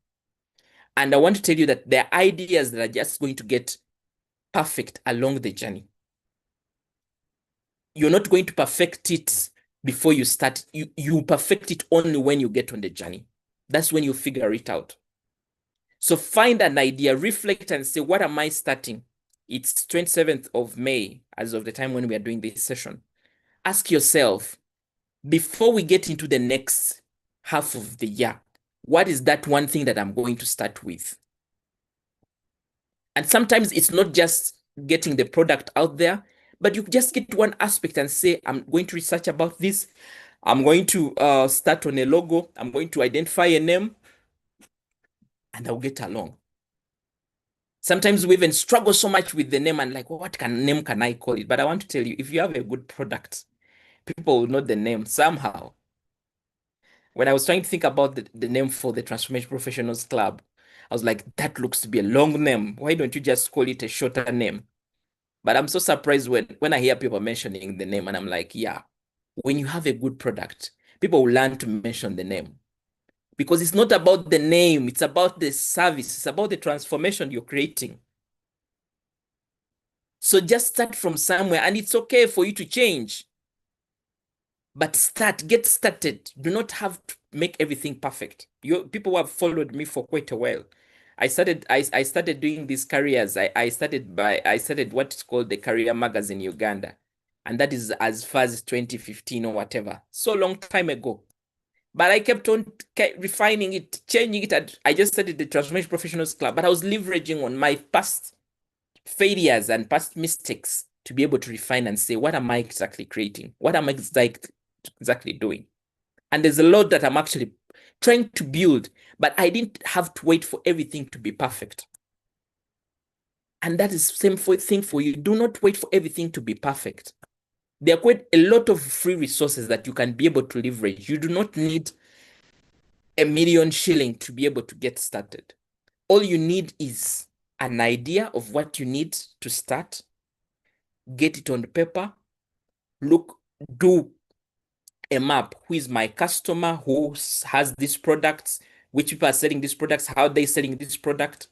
And I want to tell you that there are ideas that are just going to get perfect along the journey. You're not going to perfect it before you start. You perfect it only when you get on the journey. That's when you figure it out. So find an idea, reflect and say, what am I starting? It's 27th of May as of the time when we are doing this session. Ask yourself, before we get into the next half of the year, what is that one thing that I'm going to start with? And sometimes it's not just getting the product out there, but you just get one aspect and say, I'm going to research about this. I'm going to start on a logo. I'm going to identify a name, and I'll get along. Sometimes we even struggle so much with the name and like, what name can I call it? But I want to tell you, if you have a good product, people will know the name somehow. When I was trying to think about the name for the Transformation Professionals Club, I was like, that looks to be a long name. Why don't you just call it a shorter name? But I'm so surprised when I hear people mentioning the name, and I'm like, yeah, when you have a good product, people will learn to mention the name. Because it's not about the name, it's about the service, it's about the transformation you're creating. So just start from somewhere, and it's okay for you to change. But get started. Do not have to make everything perfect. People who have followed me for quite a while. I started doing these careers. I started what's called the Career Magazine Uganda. And that is as far as 2015 or whatever. So long time ago. But I kept on refining it, changing it. And I just started the Transformation Professionals Club, but I was leveraging on my past failures and past mistakes to be able to refine and say, what am I exactly creating? What am I exactly doing? And there's a lot that I'm actually trying to build, but I didn't have to wait for everything to be perfect. And that is the same thing for you. Do not wait for everything to be perfect. There are quite a lot of free resources that you can be able to leverage. You do not need $1 million shilling to be able to get started. All you need is an idea of what you need to start, get it on the paper, do a map. Who is my customer? Who has these products? Which people are selling these products? How are they selling this product?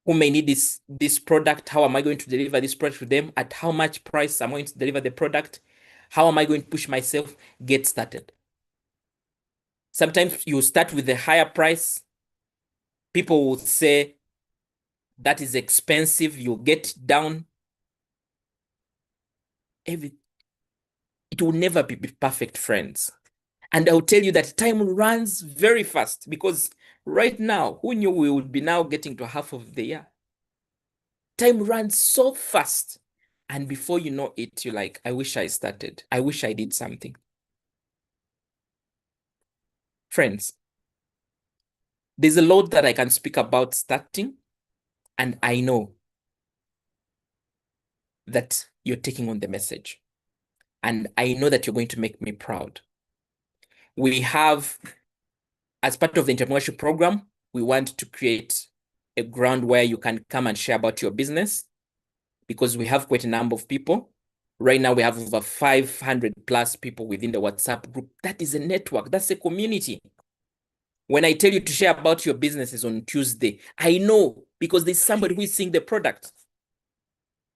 Who may need this product? How am I going to deliver this product to them? At how much price am I going to deliver the product? How am I going to push myself? Get started. Sometimes you start with a higher price. People will say that is expensive. You'll get down. It will never be perfect, friends. And I'll tell you that time runs very fast, because right now, who knew we would be now getting to half of the year? Time runs so fast. And before you know it, you're like, I wish I started. I wish I did something. Friends, there's a lot that I can speak about starting, and I know that you're taking on the message. And I know that you're going to make me proud. We have, as part of the entrepreneurship program, we want to create a ground where you can come and share about your business, because we have quite a number of people. Right now, we have over 500 plus people within the WhatsApp group. That is a network. That's a community. When I tell you to share about your businesses on Tuesday, I know because there's somebody who is seeing the product.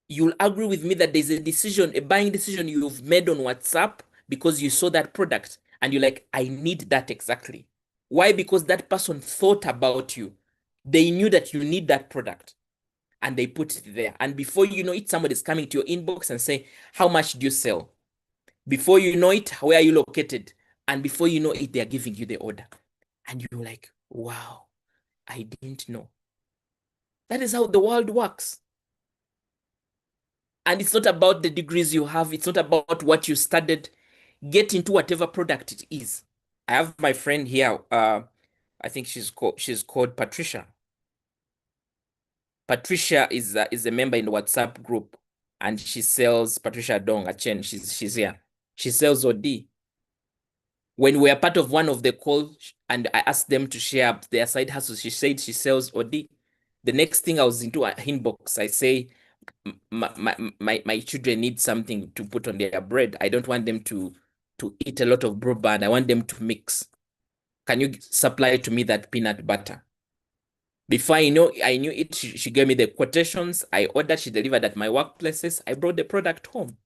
You'll agree with me that there's a decision, a buying decision you've made on WhatsApp because you saw that product and you're like, I need that exactly. Why? Because that person thought about you. They knew that you need that product and they put it there. And before you know it, somebody's coming to your inbox and say, how much do you sell? Before you know it, where are you located? And before you know it, they're giving you the order. And you're like, wow, I didn't know. That is how the world works. And it's not about the degrees you have. It's not about what you studied. Get into whatever product it is. I have my friend here. I think she's called Patricia. Patricia is a member in the WhatsApp group, and she sells Patricia Dong a chain. She's here. She sells OD. When we are part of one of the calls, and I asked them to share their side hustles, she said she sells OD. The next thing I was into an inbox, I say, my children need something to put on their bread. I don't want them to eat a lot of broadband. I want them to mix. Can you supply to me that peanut butter? Before I knew it, she gave me the quotations. I ordered, she delivered at my workplaces. I brought the product home.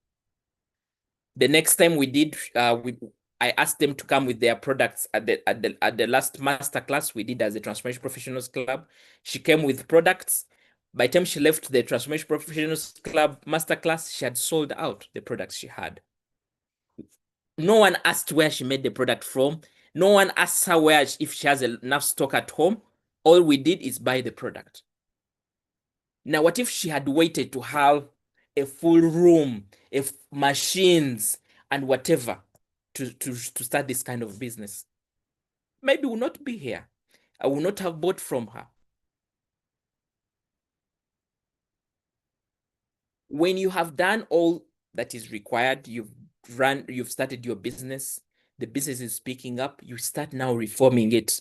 The next time we did, I asked them to come with their products at the last masterclass we did as the Transformation Professionals Club. She came with products. By the time she left the Transformation Professionals Club masterclass, she had sold out the products she had. No one asked where she made the product from. No one asked her if she has enough stock at home. All we did is buy the product. Now, what if she had waited to have a full room, machines and whatever to start this kind of business? Maybe we'll not be here. I will not have bought from her. When you have done all that is required, you've started your business, the business is picking up, you start now reforming it.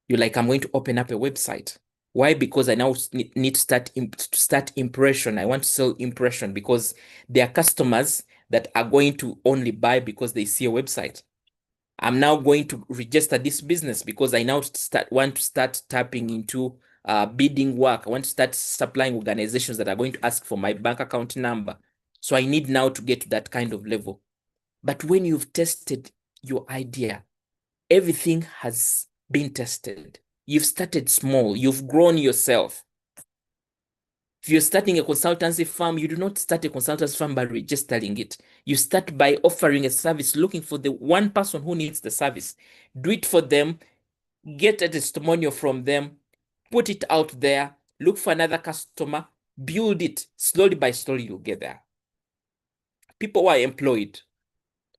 You're like, I'm going to open up a website. Why? Because I now need to start impression. I want to sell impression because there are customers that are going to only buy because they see a website. I'm now going to register this business because I now want to start tapping into bidding work. I want to start supplying organizations that are going to ask for my bank account number. So I need now to get to that kind of level. But when you've tested your idea, everything has been tested. You've started small. You've grown yourself. If you're starting a consultancy firm, you do not start a consultancy firm by registering it. You start by offering a service, looking for the one person who needs the service. Do it for them, get a testimonial from them, put it out there, look for another customer, build it. Slowly by slowly, you'll get there. People who are employed,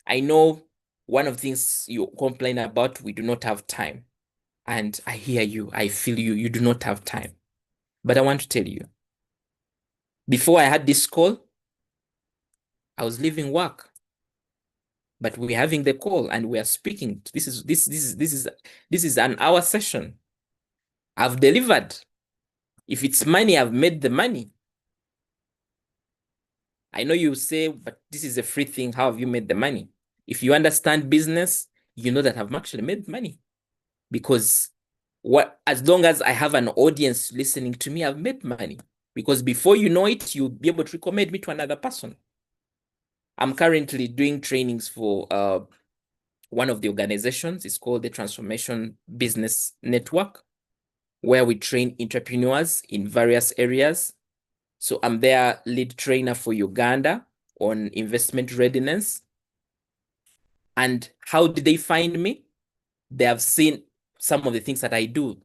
I know one of the things you complain about, we do not have time. And I hear you, I feel you, you do not have time. But I want to tell you, before I had this call, I was leaving work. But we're having the call and we are speaking. This is an hour session. I've delivered. If it's money, I've made the money. I know you say, but this is a free thing. How have you made the money? If you understand business, you know that I've actually made money. Because as long as I have an audience listening to me, I've made money. Because before you know it, you'll be able to recommend me to another person. I'm currently doing trainings for one of the organizations. It's called the Transformation Business Network, where we train entrepreneurs in various areas. So I'm their lead trainer for Uganda on investment readiness. And how did they find me? They have seen some of the things that I do.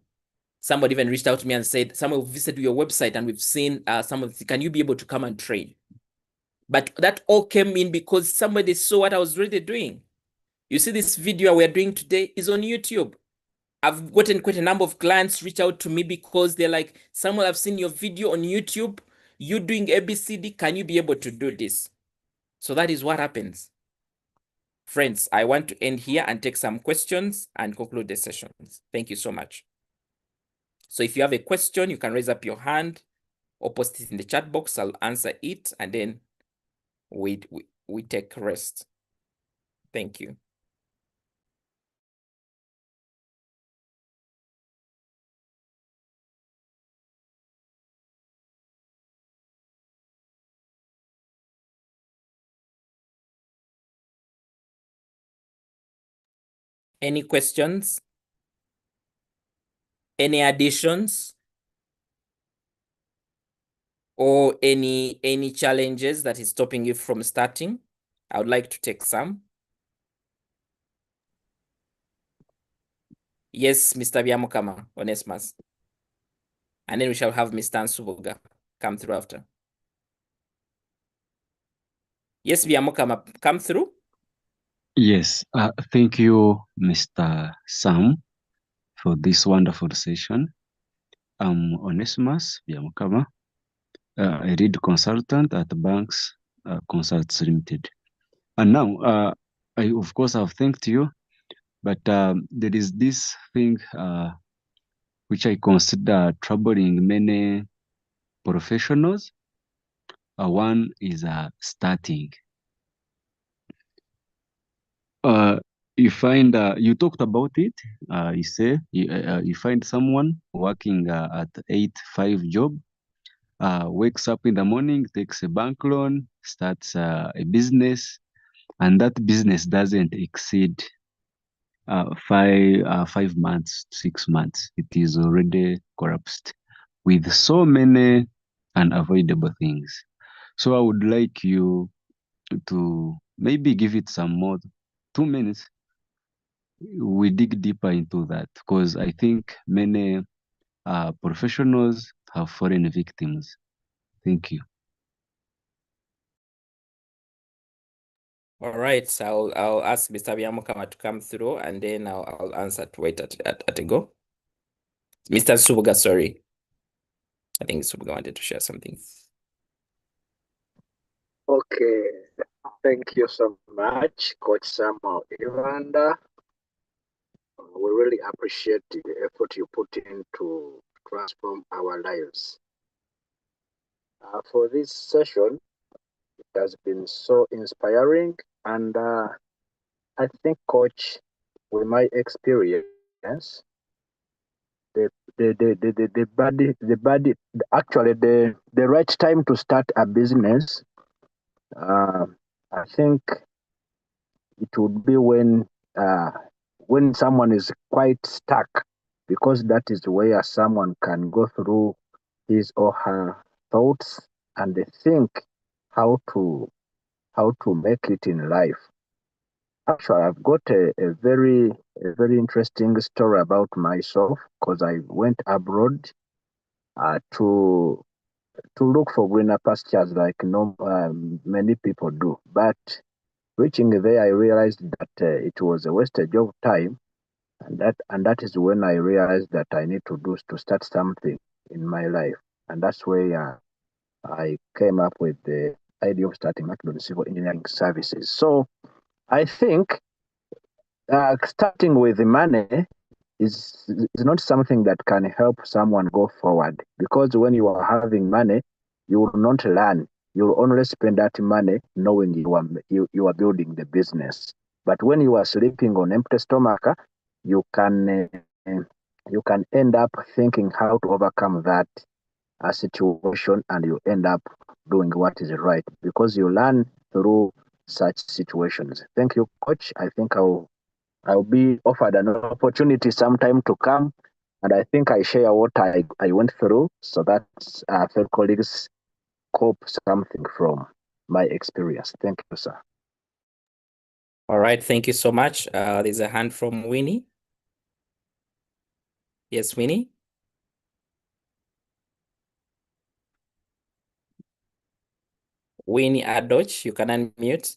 Somebody even reached out to me and said, someone visited your website and we've seen some of the, can you be able to come and train? But that all came in because somebody saw what I was really doing. You see, this video we're doing today is on YouTube. I've gotten quite a number of clients reach out to me because they're like, Samuel, I've seen your video on YouTube. you doing ABCD, can you be able to do this? So that is what happens. Friends, I want to end here and take some questions and conclude the sessions. Thank you so much. So if you have a question, you can raise up your hand or post it in the chat box. I'll answer it and then we take rest. Thank you. Any questions? Any additions? Or any challenges that is stopping you from starting? I would like to take some. Yes, Mr. Biamukama, Onesmus. And then we shall have Mr. Ansubuga come through after. Yes, Biamukama, come through. Yes, thank you, Mr. Sam, for this wonderful session. I'm Onesimus Biamukama, a lead consultant at Banks Consults Limited. And now, I of course have thanked you, but there is this thing which I consider troubling many professionals. One is starting. You find you talked about it. You say you find someone working at 8-5 job, wakes up in the morning, takes a bank loan, starts a business, and that business doesn't exceed 5 months, 6 months. It is already collapsed with so many unavoidable things. So I would like you to maybe give it some more 2 minutes. We dig deeper into that because I think many professionals have fallen victims. Thank you. All right, so I'll ask Mr. Biamukama to come through and then I'll answer to wait at a go. Mr. Subuga, sorry. I think Subuga wanted to share something. Okay, thank you so much, Coach Samuel Ibanda. We really appreciate the effort you put in to transform our lives. For this session, it has been so inspiring, and I think, Coach, with my experience, the right time to start a business, I think it would be when someone is quite stuck, because that is where someone can go through his or her thoughts and think how to make it in life. Actually, I've got a very interesting story about myself, because I went abroad to look for greener pastures like many people do. But reaching there, I realized that it was a wastage of time, and that is when I realized that I need to start something in my life, and that's where I came up with the idea of starting Macedon Civil Engineering Services. So I think starting with the money is not something that can help someone go forward, because when you are having money, you will not learn. You will only spend that money knowing you are building the business. But when you are sleeping on empty stomach, you can end up thinking how to overcome that situation, and you end up doing what is right, because you learn through such situations. Thank you, Coach. I think I'll be offered an opportunity sometime to come, and I think I share what I went through, so that fellow colleagues cope something from my experience. Thank you, sir. All right, thank you so much. There's a hand from Winnie. Yes, Winnie. Winnie Adoch, you can unmute.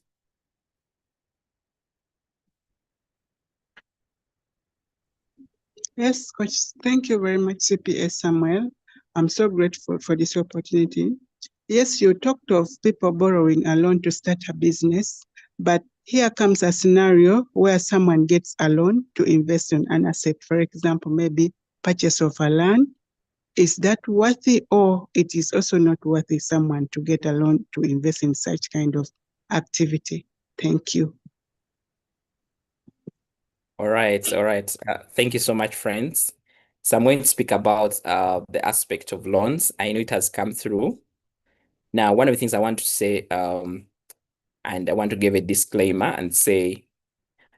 Yes, Coach. Thank you very much, CPS Samuel. I'm so grateful for this opportunity. yes, you talked of people borrowing a loan to start a business, but here comes a scenario where someone gets a loan to invest in an asset. For example, maybe purchase of a land. Is that worthy, or it is also not worthy someone to get a loan to invest in such kind of activity? Thank you. All right, all right. Thank you so much, friends. So I'm going to speak about the aspect of loans. I know it has come through. Now, one of the things I want to say, and I want to give a disclaimer and say,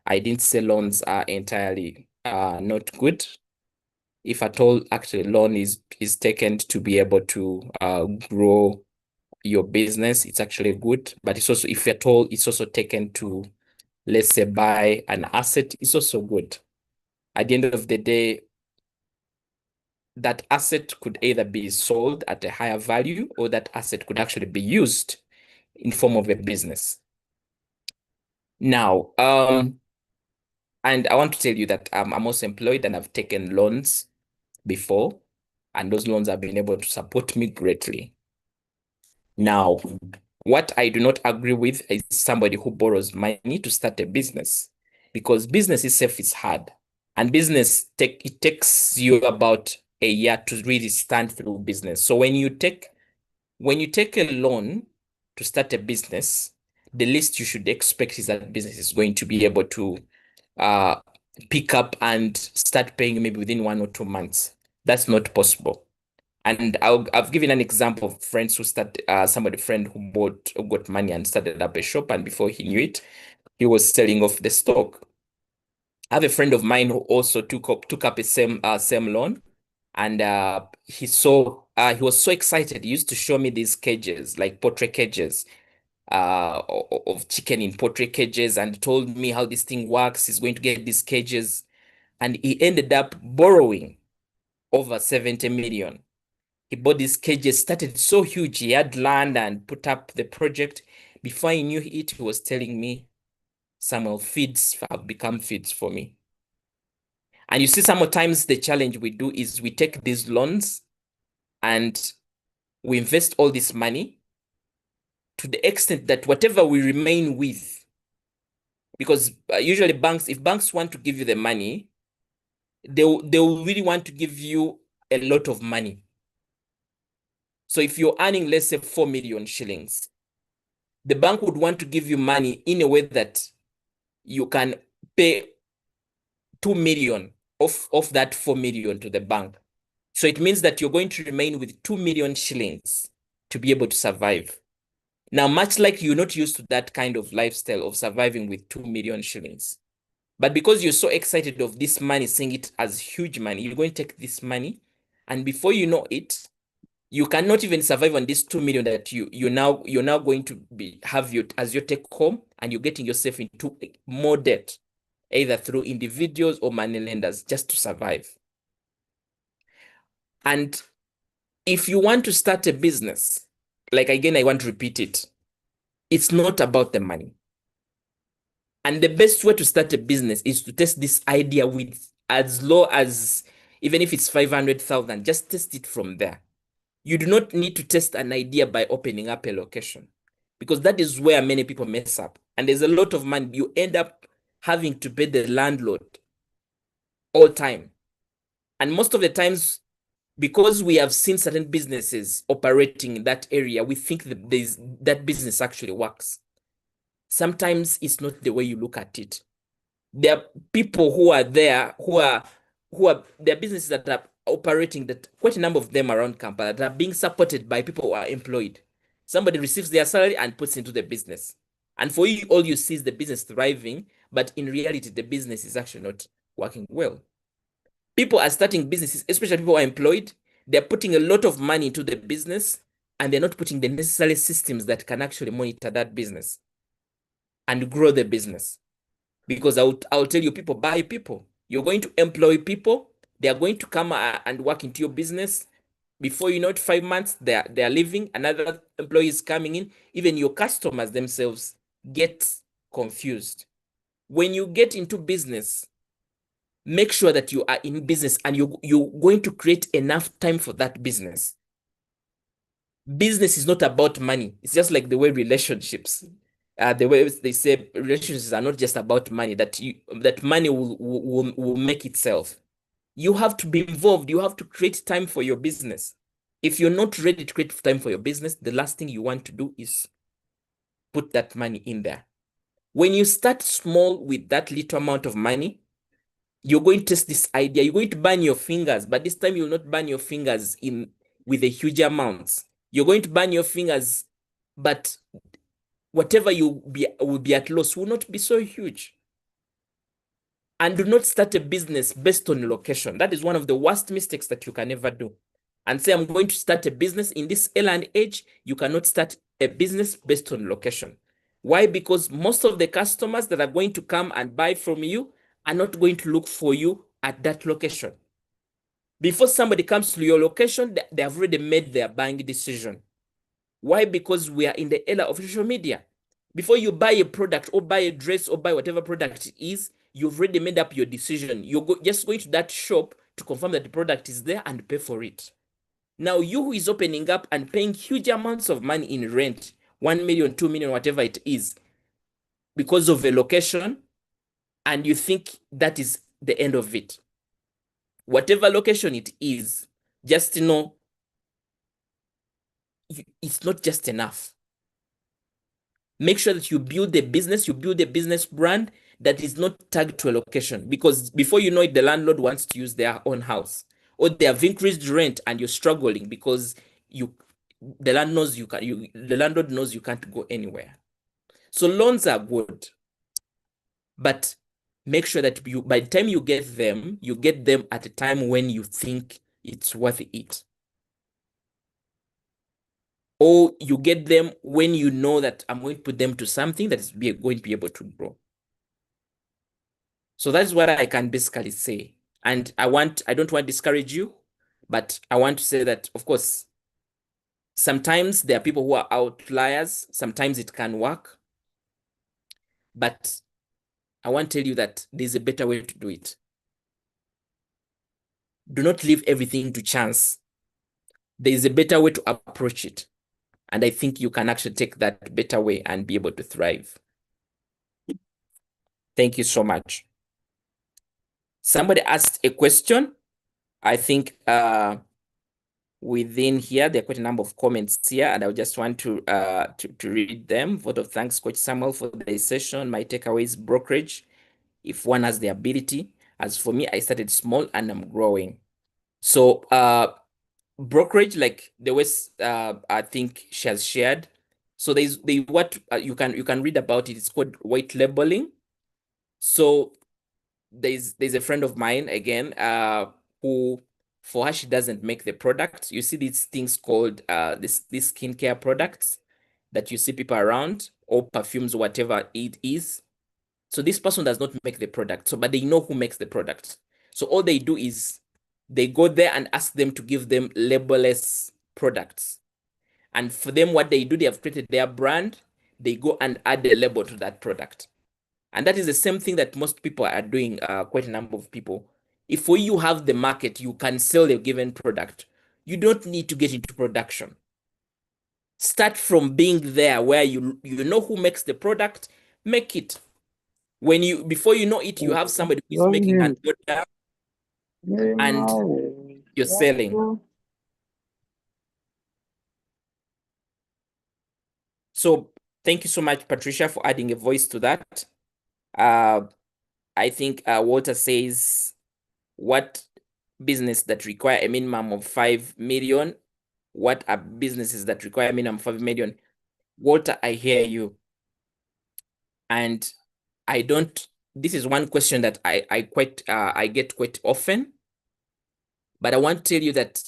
I didn't say loans are entirely not good. If at all, actually, loan is taken to be able to grow your business, it's actually good. But it's also, if at all, it's also taken to, let's say, buy an asset, it's also good. At the end of the day, that asset could either be sold at a higher value, or that asset could actually be used in form of a business. Now, and I want to tell you that I'm also employed and I've taken loans before, and those loans have been able to support me greatly. Now, what I do not agree with is somebody who borrows money to start a business, because business itself is hard, and business it takes you about a year to really stand through business. So when you take a loan to start a business, the least you should expect is that business is going to be able to uh, pick up and start paying maybe within 1 or 2 months. That's not possible. And I've given an example of friends who somebody friend who got money and started up a shop, and before he knew it, he was selling off the stock. I have a friend of mine who also took up a same loan, and he was so excited. He used to show me these cages, like poultry cages, of chicken in poultry cages, and told me how this thing works. He's going to get these cages, and he ended up borrowing over 70 million. He bought these cages, started so huge. He had land and put up the project. Before I knew it, he was telling me, Samuel, feeds have become feeds for me. And you see, sometimes the challenge we do is we take these loans and we invest all this money to the extent that whatever we remain with, because usually if banks want to give you the money, they'll really want to give you a lot of money. So if you're earning, let's say, 4 million shillings, the bank would want to give you money in a way that you can pay 2 million of that 4 million to the bank. So it means that you're going to remain with 2 million shillings to be able to survive. Now, much like you're not used to that kind of lifestyle of surviving with 2 million shillings, but because you're so excited of this money, seeing it as huge money, you're going to take this money, and before you know it, you cannot even survive on this 2 million that you're now going to have as your take home, and you're getting yourself into more debt, either through individuals or money lenders, just to survive. And if you want to start a business, like again, I want to repeat it, it's not about the money. And the best way to start a business is to test this idea with as low as, even if it's 500,000, just test it from there. You do not need to test an idea by opening up a location, because that is where many people mess up. And there's a lot of money. You end up having to pay the landlord all time. And most of the times, because we have seen certain businesses operating in that area, we think that that business actually works. Sometimes it's not the way you look at it. There are people who are there there are businesses that are operating, that quite a number of them around Kampala, that are being supported by people who are employed. Somebody receives their salary and puts into the business. And for you, all you see is the business thriving, but in reality, the business is actually not working well. People are starting businesses, especially people who are employed. They're putting a lot of money into the business, and they're not putting the necessary systems that can actually monitor that business and grow the business. Because I'll tell you, people buy people. You're going to employ people. They are going to come and work into your business. Before you know it, 5 months, they are leaving. Another employee is coming in. Even your customers themselves get confused. When you get into business, make sure that you are in business and you're going to create enough time for that business. business is not about money. It's just like the way relationships, the way they say relationships are not just about money, that money will make itself. You have to be involved. You have to create time for your business. If you're not ready to create time for your business, the last thing you want to do is put that money in there. When you start small with that little amount of money, you're going to test this idea. You're going to burn your fingers, but this time you'll not burn your fingers in with a huge amounts. You're going to burn your fingers, but whatever you will be at loss will not be so huge. And do not start a business based on location. That is one of the worst mistakes that you can ever do. And say, I'm going to start a business in this land age. You cannot start a business based on location. Why? Because most of the customers that are going to come and buy from you are not going to look for you at that location. Before somebody comes to your location, they have already made their buying decision. Why? Because we are in the era of social media. Before you buy a product or buy a dress or buy whatever product it is, you've already made up your decision. You're just going to that shop to confirm that the product is there and pay for it. Now, you who is opening up and paying huge amounts of money in rent, 1 million, 2 million, whatever it is, because of a location, and you think that is the end of it. Whatever location it is, just know it's not just enough. Make sure that you build a business brand that is not tagged to a location, because before you know it, the landlord wants to use their own house, or they have increased rent and you're struggling because the landlord knows you can't go anywhere. So loans are good, but make sure that by the time you get them at a time when you think it's worth it. Or you get them when you know that I'm going to put them to something that is going to be able to grow. So that's what I can basically say. And I don't want to discourage you, but I want to say that, of course, sometimes there are people who are outliers. Sometimes it can work. But I want to tell you that there's a better way to do it. Do not leave everything to chance. There is a better way to approach it. And I think you can actually take that better way and be able to thrive. Thank you so much. Somebody asked a question. I think within here, there are quite a number of comments here, and I just want to read them. Vote of thanks, Coach Samuel, for the session. My takeaways: brokerage, if one has the ability. As for me, I started small and I'm growing. So brokerage, like the way I think she has shared. So there's what you can read about it. It's called white labeling. So there's a friend of mine again, who, for her, she doesn't make the product. You see these things called these skincare products that you see people around, or perfumes, whatever it is. So this person does not make the product. So, but they know who makes the product. So all they do is they go there and ask them to give them labelless products. And for them, what they do, they have created their brand. They go and add a label to that product. And that is the same thing that most people are doing, quite a number of people. If for you have the market, you can sell a given product. You don't need to get into production. Start from being there where you know who makes the product, make it. Before you know it, you have somebody who is making an order and you're selling. So thank you so much, Patricia, for adding a voice to that. I think Walter says, what business that require a minimum of 5 million? What are businesses that require a minimum of 5 million? Walter, I hear you. And this is one question that I get quite often. But I want to tell you that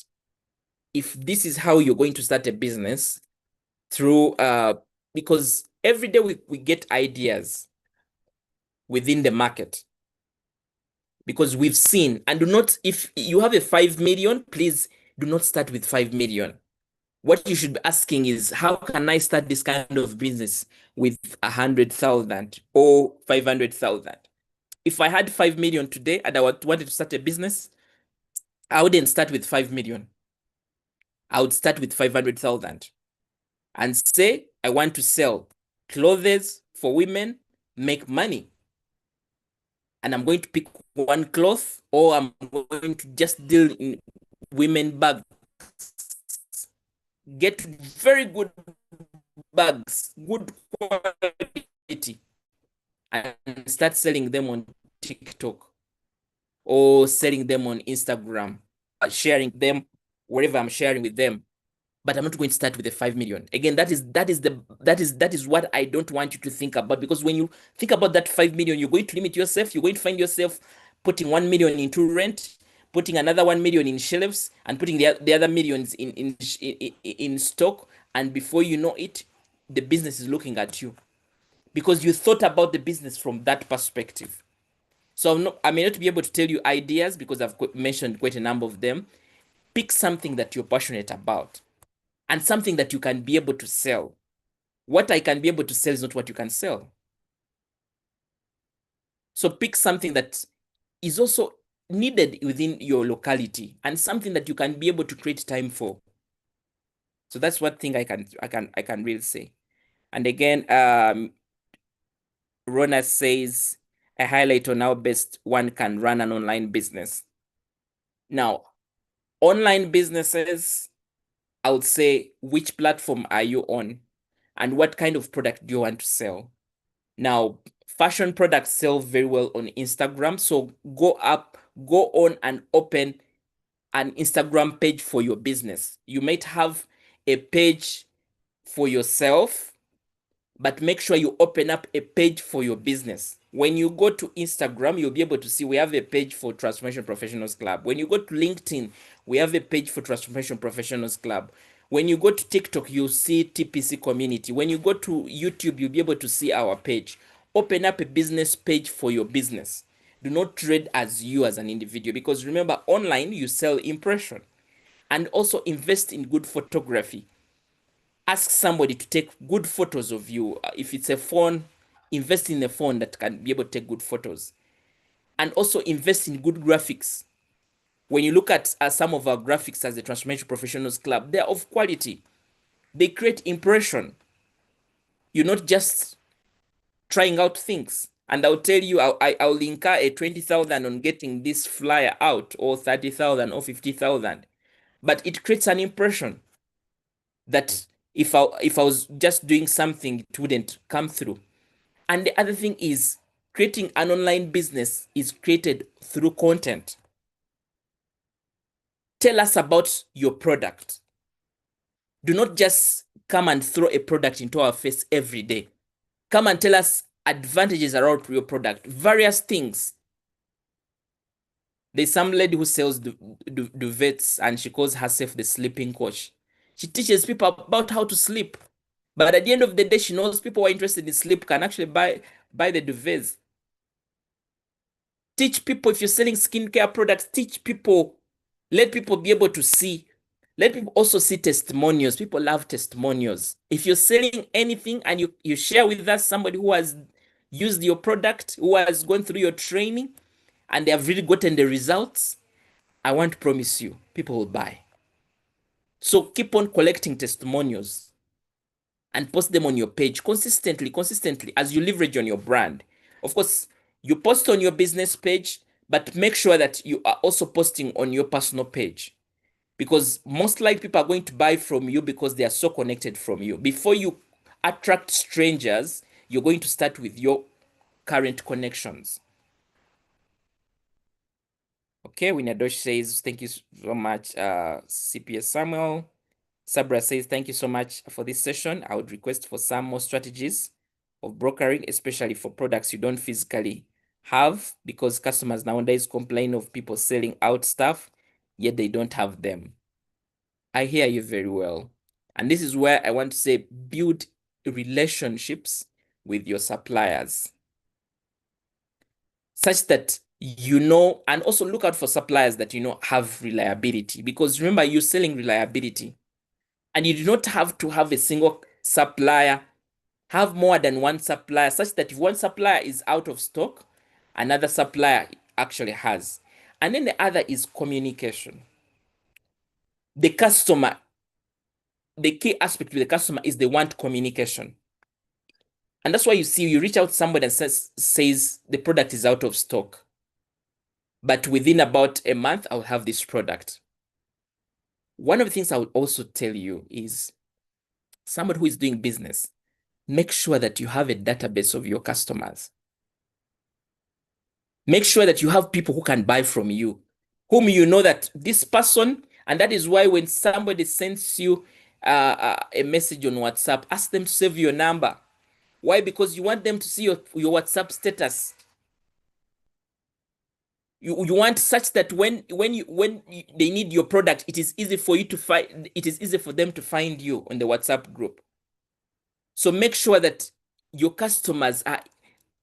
if this is how you're going to start a business, through because every day we get ideas within the market, because we've seen, and if you have a 5 million, please do not start with 5 million. What you should be asking is, how can I start this kind of business with 100,000 or 500,000? If I had 5 million today and I wanted to start a business, I wouldn't start with 5 million. I would start with 500,000 and say, I want to sell clothes for women, make money. And I'm going to pick one cloth, or I'm going to just deal in women bags. Get very good bags, good quality, and start selling them on TikTok or selling them on Instagram, sharing them wherever I'm sharing with them. But I'm not going to start with the 5 million. Again, that is what I don't want you to think about, because when you think about that 5 million, you're going to limit yourself. You're going to find yourself putting 1 million into rent, putting another 1 million in shelves, and putting the other millions in stock. And before you know it, the business is looking at you because you thought about the business from that perspective. So I may not be able to tell you ideas because I've mentioned quite a number of them. Pick something that you're passionate about and something that you can be able to sell. What I can be able to sell is not what you can sell. So pick something that is also needed within your locality and something that you can be able to create time for. So that's one thing I can really say. And again, Rona says a highlight on how best one can run an online business. Now, online businesses, I would say, which platform are you on and what kind of product do you want to sell? Now, fashion products sell very well on Instagram. So go on and open an Instagram page for your business. You might have a page for yourself, but make sure you open up a page for your business. When you go to Instagram, you'll be able to see we have a page for Transformation Professionals Club. When you go to LinkedIn, we have a page for Transformation Professionals Club. When you go to TikTok, you'll see TPC community. When you go to YouTube, you'll be able to see our page. Open up a business page for your business. Do not trade as you as an individual, because remember, online you sell impression. And also invest in good photography. Ask somebody to take good photos of you. If it's a phone, invest in a phone that can be able to take good photos. And also invest in good graphics. When you look at some of our graphics as the Transformation Professionals Club, they're of quality. They create impression. You're not just trying out things. And I'll tell you, I'll incur a 20,000 on getting this flyer out, or 30,000 or 50,000. But it creates an impression that if I was just doing something, it wouldn't come through. And the other thing is, creating an online business is created through content. Tell us about your product. Do not just come and throw a product into our face every day. Come and tell us advantages around your product, various things. There's some lady who sells duvets, and she calls herself the sleeping coach. She teaches people about how to sleep. But at the end of the day, she knows people who are interested in sleep can actually buy the duvets. Teach people. If you're selling skincare products, teach people. Let people be able to see. Let people also see testimonials. People love testimonials. If you're selling anything and you share with us somebody who has used your product, who has gone through your training, and they have really gotten the results, I want to promise you, people will buy. So keep on collecting testimonials and post them on your page consistently as you leverage on your brand. Of course, you post on your business page, but make sure that you are also posting on your personal page, because most likely people are going to buy from you because they are so connected from you. Before you attract strangers, you're going to start with your current connections. Okay, Winadosh says, thank you so much, CPS Samuel. Sabra says, thank you so much for this session. I would request for some more strategies of brokering, especially for products you don't physically have, because customers nowadays complain of people selling out stuff, yet they don't have them. I hear you very well. And this is where I want to say, build relationships with your suppliers, such that you know, and also look out for suppliers that you know have reliability, because remember, you're selling reliability. And you do not have to have a single supplier. Have more than one supplier, such that if one supplier is out of stock, another supplier actually has. And then the other is communication. The customer the key aspect with the customer is they want communication. And that's why you reach out to somebody and says the product is out of stock. But within about a month, I'll have this product. One of the things I would also tell you is somebody who is doing business, make sure that you have a database of your customers. Make sure that you have people who can buy from you, whom you know that this person, and that is why when somebody sends you a message on WhatsApp, ask them to save your number. Why? Because you want them to see your WhatsApp status. You want such that when they need your product, it is easy for you to find. It is easy for them to find you on the WhatsApp group. So make sure that your customers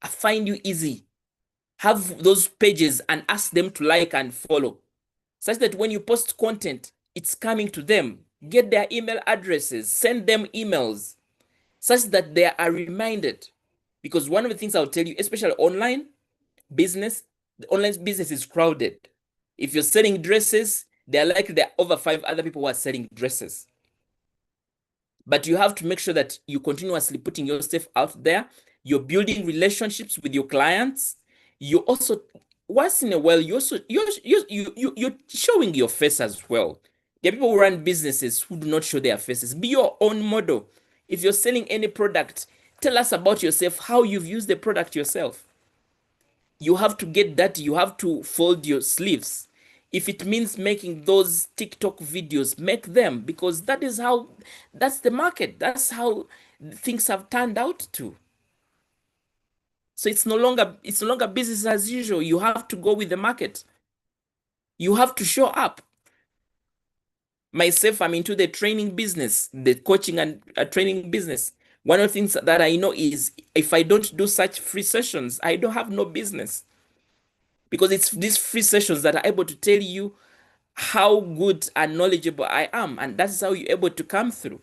find you easy. Have those pages and ask them to like and follow, such that when you post content, it's coming to them. Get their email addresses, send them emails, such that they are reminded. Because one of the things I'll tell you, especially online business, the online business is crowded. If you're selling dresses, there are over 5 other people who are selling dresses. But you have to make sure that you continuously putting yourself out there. You're building relationships with your clients. You also, once in a while, you're showing your face as well. There are people who run businesses who do not show their faces. Be your own model. If you're selling any product, tell us about yourself, how you've used the product yourself. You have to get that. You have to fold your sleeves. If it means making those TikTok videos, make them, because that's the market. That's how things have turned out to. So it's no longer business as usual. You have to go with the market. You have to show up. Myself, I'm into the training business, the coaching and training business. One of the things that I know is if I don't do such free sessions, I don't have no business. Because it's these free sessions that are able to tell you how good and knowledgeable I am. And that's how you're able to come through.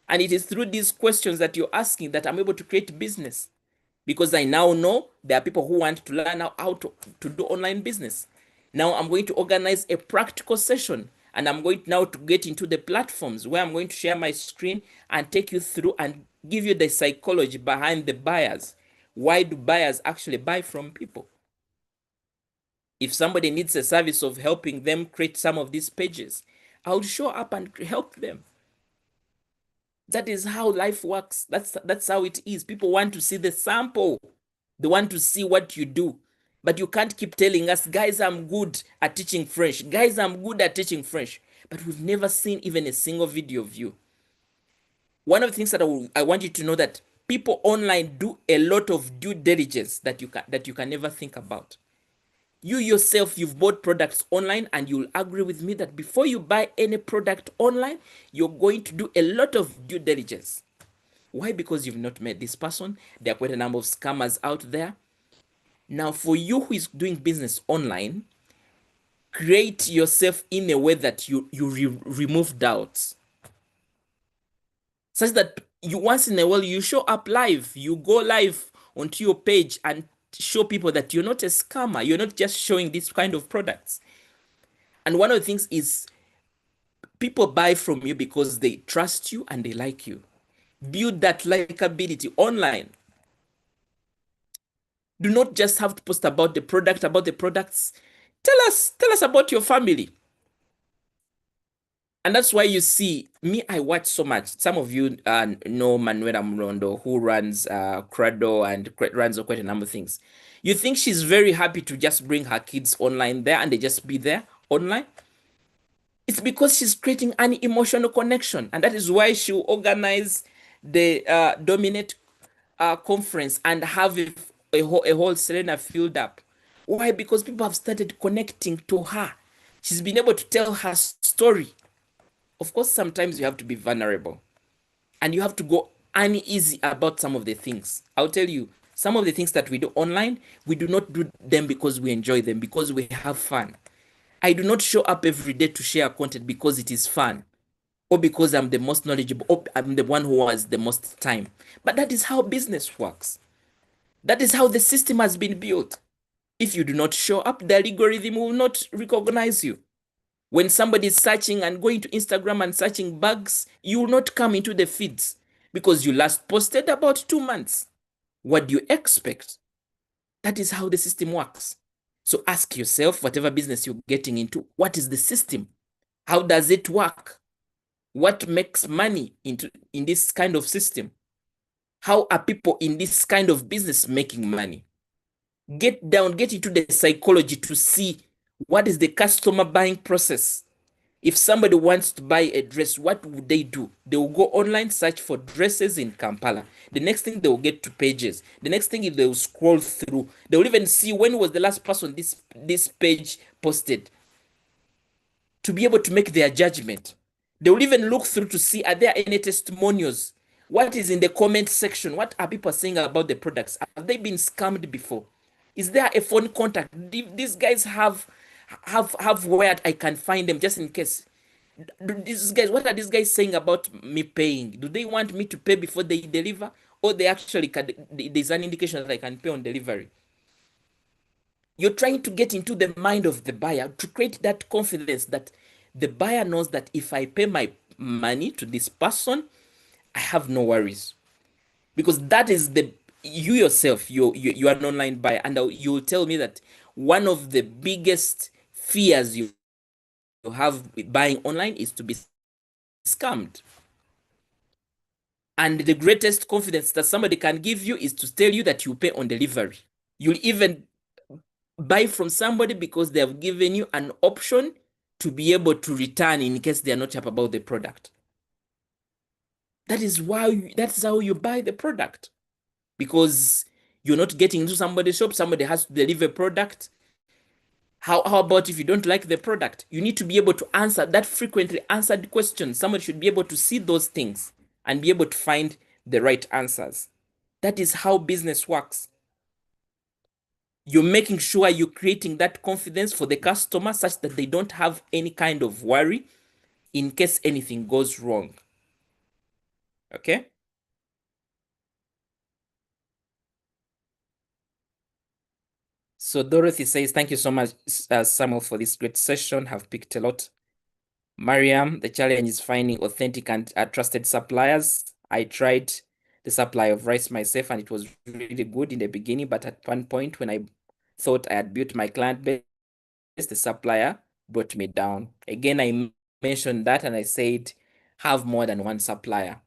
And it is through these questions that you're asking that I'm able to create business. Because I now know there are people who want to learn how to do online business. Now I'm going to organize a practical session, and I'm going now to get into the platforms where I'm going to share my screen and take you through and give you the psychology behind the buyers. Why do buyers actually buy from people? If somebody needs a service of helping them create some of these pages, I'll show up and help them. That is how life works. That's how it is. People want to see the sample. They want to see what you do. But you can't keep telling us, guys, I'm good at teaching French. Guys, I'm good at teaching French. But we've never seen even a single video of you. One of the things that I want you to know, that people online do a lot of due diligence that you can never think about. You yourself, you've bought products online, and you'll agree with me that before you buy any product online, you're going to do a lot of due diligence. Why? Because you've not met this person. There are quite a number of scammers out there. Now, for you who is doing business online, create yourself in a way that you remove doubts. Such that you once in a while, you show up live. You go live onto your page and show people that you're not a scammer. You're not just showing this kind of products. And one of the things is people buy from you because they trust you and they like you. Build that likability online. Do not just have to post about the product, about the products. Tell us about your family. And that's why you see me, I watch so much. Some of you know Manuela Mrondo, who runs Crado and runs quite a number of things. You think she's very happy to just bring her kids online there and they just be there online? It's because she's creating an emotional connection. And that is why she'll organize the Dominate conference and have a whole Selena filled up. Why? Because people have started connecting to her. She's been able to tell her story. Of course, sometimes you have to be vulnerable and you have to go uneasy about some of the things. I'll tell you, some of the things that we do online, we do not do them because we enjoy them, because we have fun. I do not show up every day to share content because it is fun, or because I'm the most knowledgeable, or I'm the one who has the most time. But that is how business works. That is how the system has been built. If you do not show up, the algorithm will not recognize you. When somebody is searching and going to Instagram and searching bags, you will not come into the feeds because you last posted about 2 months. What do you expect? That is how the system works. So ask yourself, whatever business you're getting into, what is the system? How does it work? What makes money in this kind of system? How are people in this kind of business making money? Get into the psychology to see what is the customer buying process. If somebody wants to buy a dress, what would they do? They will go online, search for dresses in Kampala. The next thing, they will get to pages. The next thing is they will scroll through. They will even see when was the last person this page posted to be able to make their judgment. They will even look through to see, are there any testimonials? What is in the comment section? What are people saying about the products? Have they been scammed before? Is there a phone contact? These guys have where I can find them just in case. These guys, what are these guys saying about me paying? Do they want me to pay before they deliver, or they actually there's an indication that I can pay on delivery? You're trying to get into the mind of the buyer to create that confidence that the buyer knows that if I pay my money to this person, I have no worries. Because that is you yourself, you are an online buyer, and you'll tell me that one of the biggest fears you have with buying online is to be scammed. And the greatest confidence that somebody can give you is to tell you that you pay on delivery. You'll even buy from somebody because they have given you an option to be able to return in case they are not happy about the product. That's how you buy the product, because you're not getting into somebody's shop, somebody has to deliver a product. How about if you don't like the product? You need to be able to answer that frequently answered question. Somebody should be able to see those things and be able to find the right answers. That is how business works. You're making sure you're creating that confidence for the customer such that they don't have any kind of worry in case anything goes wrong. Okay? So Dorothy says, thank you so much, Samuel, for this great session. Have picked a lot. Mariam, the challenge is finding authentic and trusted suppliers. I tried the supply of rice myself and it was really good in the beginning, but at one point when I thought I had built my client base, the supplier brought me down. Again, I mentioned that and I said, have more than one supplier.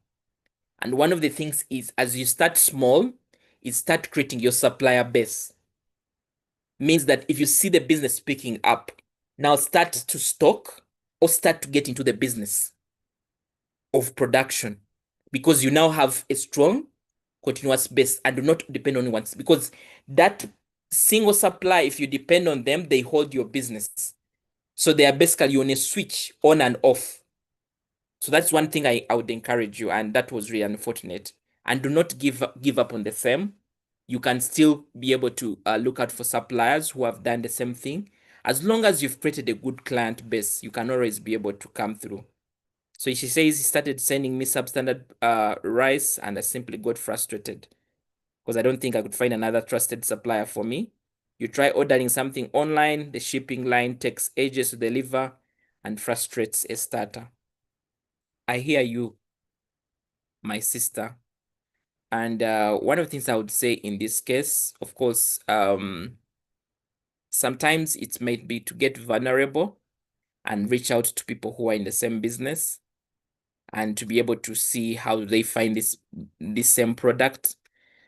And one of the things is, as you start small, is start creating your supplier base. Means that if you see the business picking up, now start to stock or start to get into the business of production, because you now have a strong continuous base and do not depend on one, because that single supply, if you depend on them, they hold your business. So they are basically on a switch on and off. So that's one thing I would encourage you, and that was really unfortunate. And do not give up on the same. You can still be able to look out for suppliers who have done the same thing. As long as you've created a good client base, you can always be able to come through. So she says he started sending me substandard rice, and I simply got frustrated because I don't think I could find another trusted supplier for me. You try ordering something online, the shipping line takes ages to deliver and frustrates a starter. I hear you, my sister. And one of the things I would say in this case, of course, sometimes it might be to get vulnerable and reach out to people who are in the same business and to be able to see how they find this same product.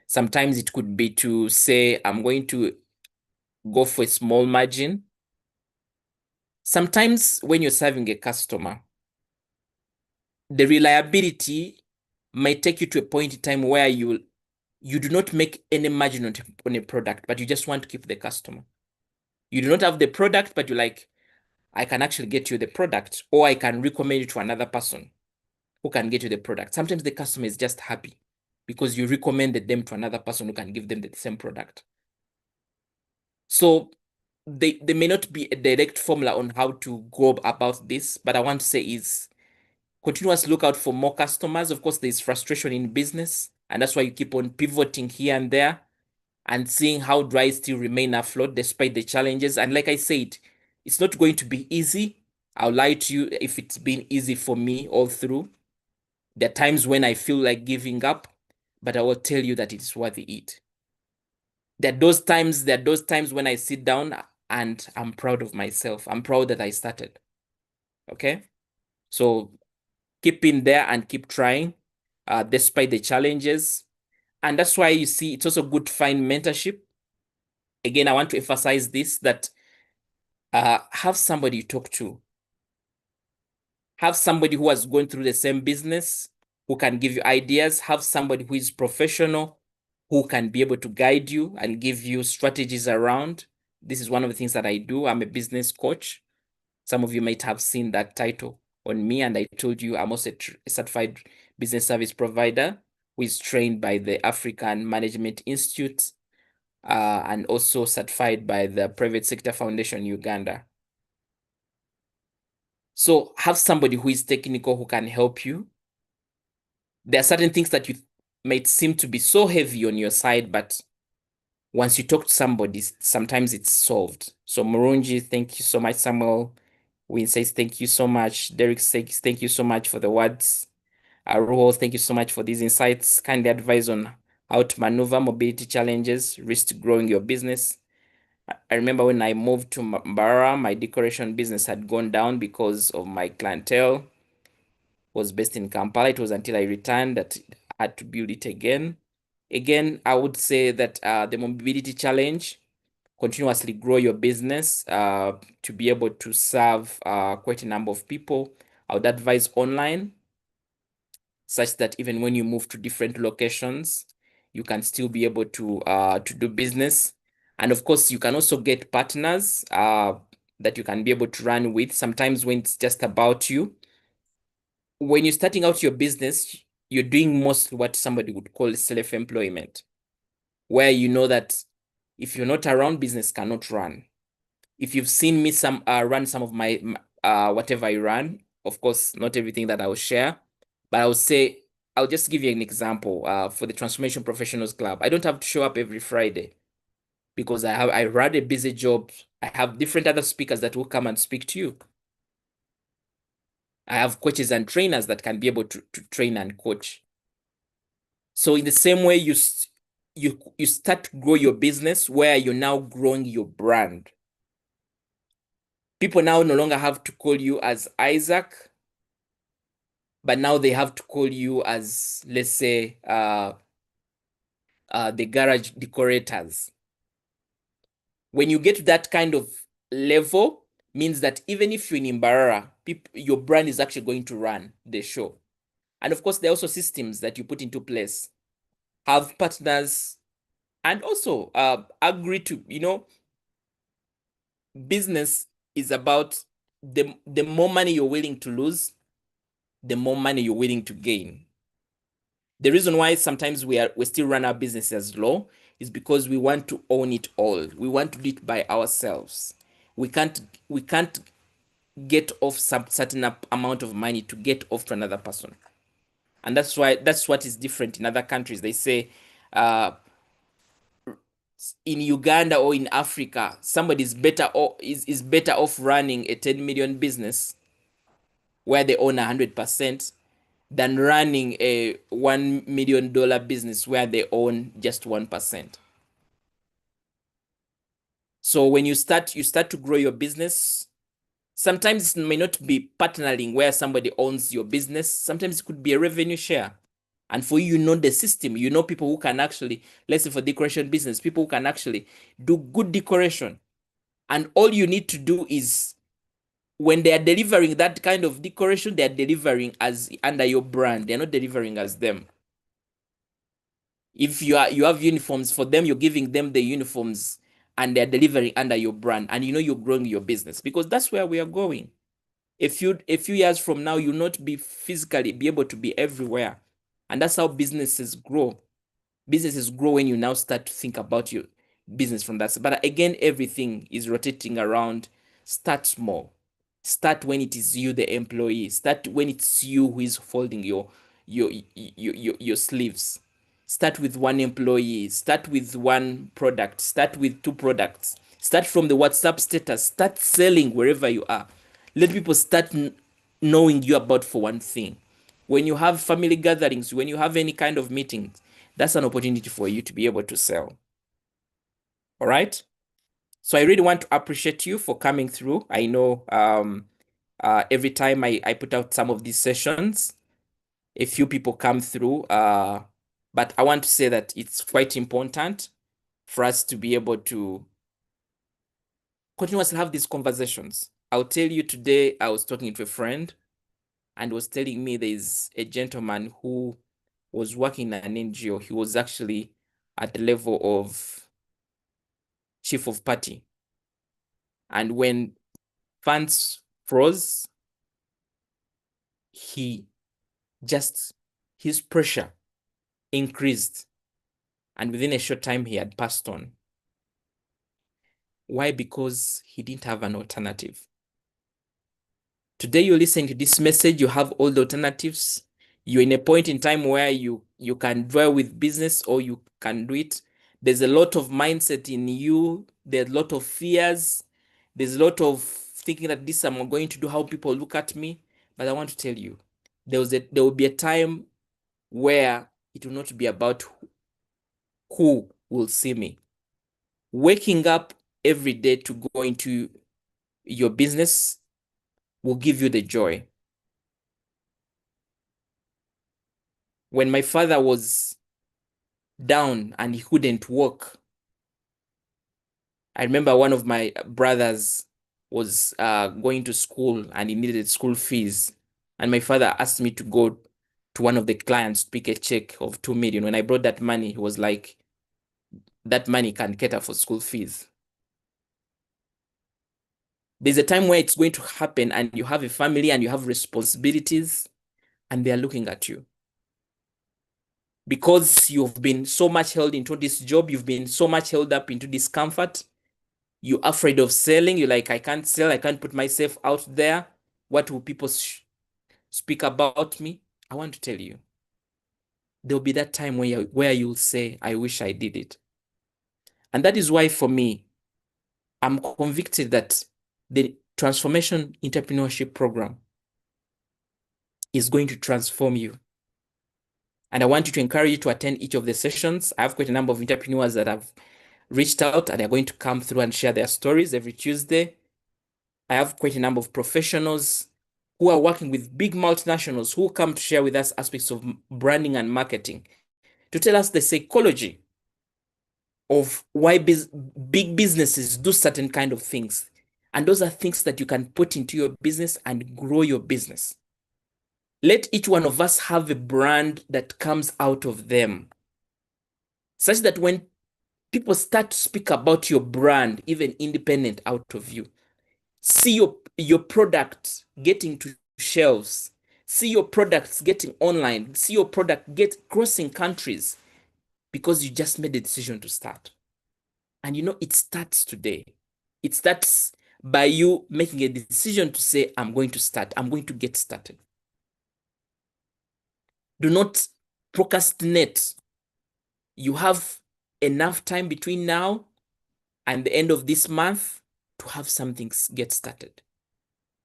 Sometimes it could be to say, I'm going to go for a small margin. Sometimes when you're serving a customer, the reliability might take you to a point in time where you do not make any margin on a product, but you just want to keep the customer. You do not have the product, but you're like, I can actually get you the product, or I can recommend you to another person who can get you the product. Sometimes the customer is just happy because you recommended them to another person who can give them the same product. So they may not be a direct formula on how to go about this, but I want to say is continuously look out for more customers. Of course, there's frustration in business, and that's why you keep on pivoting here and there and seeing how do I still remain afloat despite the challenges. And like I said, it's not going to be easy. I'll lie to you if it's been easy for me all through. There are times when I feel like giving up, but I will tell you that it's worth it. There are those times when I sit down and I'm proud of myself. I'm proud that I started. Okay? So keep in there and keep trying, despite the challenges. And that's why you see it's also good to find mentorship. Again, I want to emphasize this, that have somebody you talk to. Have somebody who has gone through the same business, who can give you ideas. Have somebody who is professional, who can be able to guide you and give you strategies around. This is one of the things that I do. I'm a business coach. Some of you might have seen that title on me, and I told you I'm also a certified business service provider who is trained by the African Management Institute, and also certified by the Private Sector Foundation Uganda. So have somebody who is technical, who can help you. There are certain things that you might seem to be so heavy on your side, but once you talk to somebody, sometimes it's solved. So Murunji, thank you so much. Samuel Win says, thank you so much. Derek says, thank you so much for the words. Aruho, thank you so much for these insights. Kindly advise on how to maneuver mobility challenges, risk growing your business. I remember when I moved to Mbara, my decoration business had gone down because of my clientele was based in Kampala. It was until I returned that I had to build it again. Again, I would say that the mobility challenge, continuously grow your business to be able to serve quite a number of people. I would advise online, such that even when you move to different locations, you can still be able to do business. And of course, you can also get partners that you can be able to run with. Sometimes when it's just about you, when you're starting out your business, you're doing mostly what somebody would call self-employment, where you know that if you're not around, business cannot run. If you've seen me run some of my whatever I run, of course, not everything that I'll share, but I would say I'll just give you an example. For the Transformation Professionals Club, I don't have to show up every Friday because I run a busy job. I have different other speakers that will come and speak to you. I have coaches and trainers that can be able to train and coach. So in the same way, you start to grow your business where you're now growing your brand. People now no longer have to call you as Isaac, but now they have to call you as, let's say, the garage decorators. When you get to that kind of level, means that even if you're in Imbarara, your brand is actually going to run the show. And of course, there are also systems that you put into place. Have partners, and also agree to, business is about the more money you're willing to lose, the more money you're willing to gain. The reason why sometimes we still run our businesses low is because we want to own it all. We want to do it by ourselves. We can't get off some certain amount of money to get off to another person. And that's what is different in other countries. They say in Uganda or in Africa, somebody is better off running a 10 million business where they own 100% than running a $1 million business where they own just 1%. So when you start to grow your business, sometimes it may not be partnering where somebody owns your business. Sometimes it could be a revenue share. And for you, the system, people who can actually, let's say for decoration business, people who can actually do good decoration. And all you need to do is, when they are delivering that kind of decoration, they are delivering as under your brand. They're not delivering as them. If you have uniforms for them, you're giving them the uniforms and they're delivering under your brand, and you're growing your business, because that's where we are going. A few years from now, you'll not be physically be able to be everywhere. And that's how businesses grow. Businesses grow when you now start to think about your business from that. But again, everything is rotating around. Start small. Start when it is you, the employee. Start when it's you who is folding your sleeves. Start with one employee. Start with one product. Start with two products. Start from the WhatsApp status. Start selling wherever you are. Let people start knowing you about for one thing. When you have family gatherings, when you have any kind of meetings, that's an opportunity for you to be able to sell. All right. So I really want to appreciate you for coming through. I know every time I put out some of these sessions, a few people come through. But I want to say that it's quite important for us to be able to continuously have these conversations. I'll tell you today, I was talking to a friend and was telling me there's a gentleman who was working in an NGO. He was actually at the level of chief of party. And when funds froze, his pressure increased. And within a short time, he had passed on. Why? Because he didn't have an alternative. Today, you're listening to this message, you have all the alternatives. You're in a point in time where you can dwell with business or you can do it. There's a lot of mindset in you. There's a lot of fears. There's a lot of thinking that this I'm going to do, how people look at me. But I want to tell you, there will be a time where it will not be about who will see me. Waking up every day to go into your business will give you the joy. When my father was down and he couldn't walk, I remember one of my brothers was going to school and he needed school fees. And my father asked me to go to one of the clients to pick a check of 2 million. When I brought that money, he was like, that money can cater for school fees. There's a time where it's going to happen and you have a family and you have responsibilities and they are looking at you. Because you've been so much held into this job, you've been so much held up into this comfort, you're afraid of selling. You're like, I can't sell, I can't put myself out there. What will people speak about me? I want to tell you, there'll be that time where you'll say, I wish I did it. And that is why for me, I'm convicted that the Transformation Entrepreneurship Program is going to transform you. And I want you to encourage you to attend each of the sessions. I have quite a number of entrepreneurs that have reached out and they're going to come through and share their stories every Tuesday. I have quite a number of professionals who are working with big multinationals who come to share with us aspects of branding and marketing, to tell us the psychology of why big businesses do certain kind of things. And those are things that you can put into your business and grow your business. Let each one of us have a brand that comes out of them, such that when people start to speak about your brand, even independent out of you, see your product getting to shelves, see your products getting online, see your product get crossing countries, because you just made a decision to start. And you know, it starts today. It starts by you making a decision to say, I'm going to start, I'm going to get started. Do not procrastinate. You have enough time between now and the end of this month to have something get started.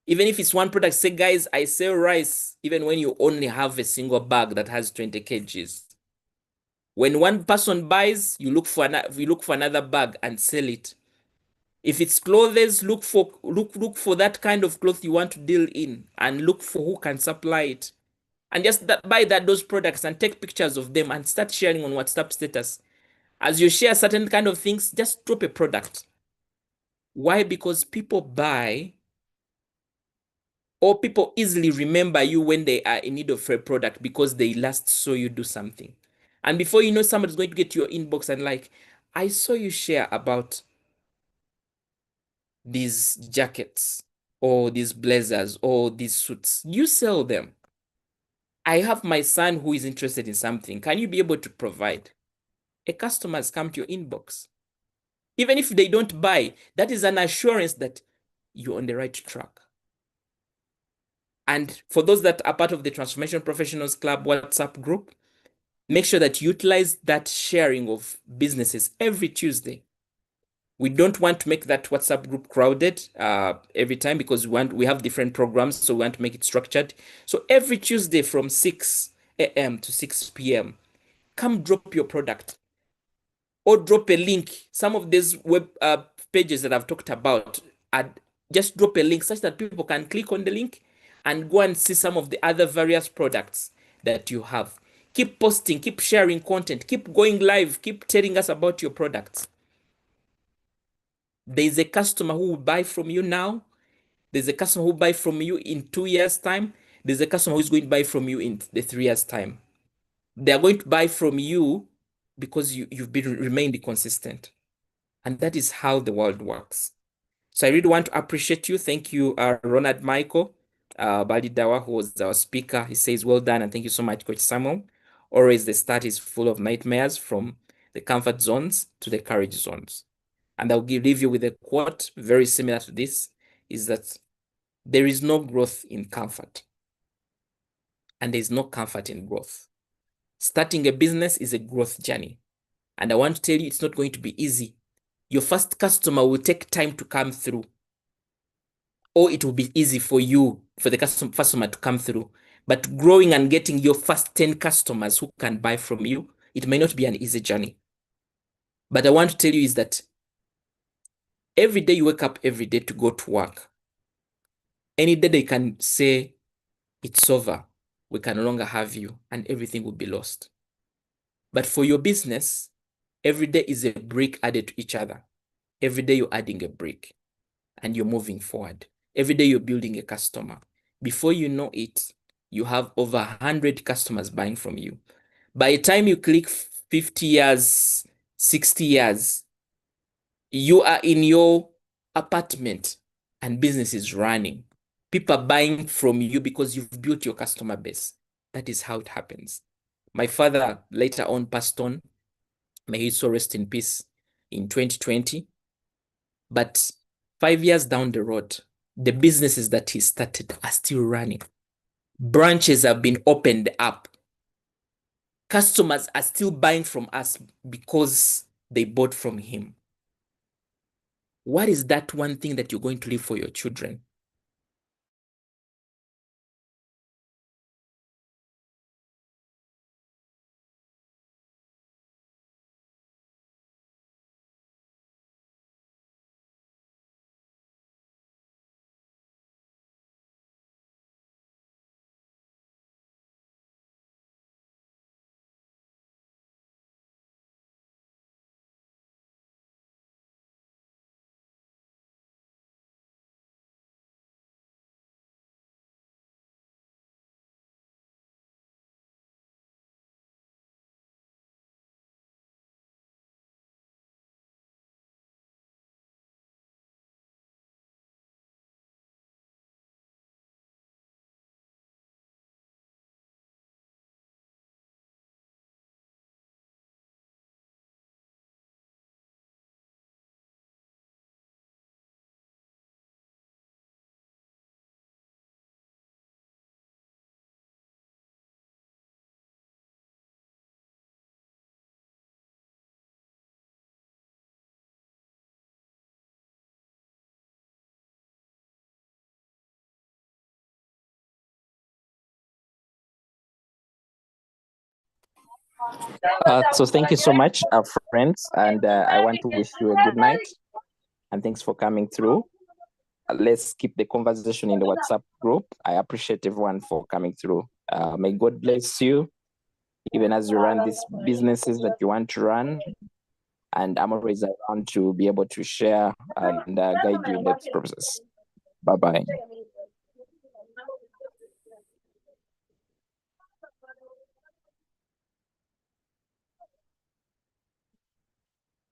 Even if it's one product, say, guys, I sell rice, even when you only have a single bag that has 20 kgs. When one person buys, you look for another bag and sell it. If it's clothes, look for that kind of cloth you want to deal in and look for who can supply it. And just buy those products and take pictures of them and start sharing on WhatsApp status. As you share certain kind of things, just drop a product. Why? Because people buy, or people easily remember you when they are in need of a product because they last saw you do something. And before you know, somebody's going to get to your inbox and like, I saw you share about these jackets or these blazers or these suits. You sell them. I have my son who is interested in something. Can you be able to provide? A customer has come to your inbox. Even if they don't buy, that is an assurance that you're on the right track. And for those that are part of the Transformation Professionals Club WhatsApp group, make sure that you utilize that sharing of businesses every Tuesday. We don't want to make that WhatsApp group crowded every time, because we have different programs, so we want to make it structured. So every Tuesday from 6 a.m. to 6 p.m., come drop your product or drop a link. Some of these web pages that I've talked about, just drop a link such that people can click on the link and go and see some of the other various products that you have. Keep posting, keep sharing content, keep going live, keep telling us about your products. There's a customer who will buy from you now. There's a customer who will buy from you in 2 years' time. There's a customer who's going to buy from you in the 3 years' time. They are going to buy from you because you've remained consistent. And that is how the world works. So I really want to appreciate you. Thank you, Ronald Michael Balidawa, who was our speaker. He says, well done, and thank you so much, Coach Samuel. Always the start is full of nightmares, from the comfort zones to the courage zones. And I'll leave you with a quote very similar to this, is that there is no growth in comfort, and there is no comfort in growth. Starting a business is a growth journey. And I want to tell you, it's not going to be easy. Your first customer will take time to come through, or it will be easy for you, for the customer to come through. But growing and getting your first 10 customers who can buy from you, it may not be an easy journey. But I want to tell you is that every day you wake up every day to go to work, any day they can say, it's over, we can no longer have you, and everything will be lost. But for your business, every day is a brick added to each other. Every day you're adding a brick and you're moving forward. Every day you're building a customer. Before you know it, you have over 100 customers buying from you. By the time you click 50 years, 60 years, you are in your apartment and business is running. People are buying from you because you've built your customer base. That is how it happens. My father later on passed on. May he so rest in peace in 2020. But 5 years down the road, the businesses that he started are still running. Branches have been opened up. Customers are still buying from us because they bought from him. What is that one thing that you're going to leave for your children? So thank you so much, friends, and I want to wish you a good night, and thanks for coming through. Let's keep the conversation in the WhatsApp group. I appreciate everyone for coming through. May God bless you, even as you run these businesses that you want to run. And I'm always around to be able to share and guide you in that process. Bye-bye.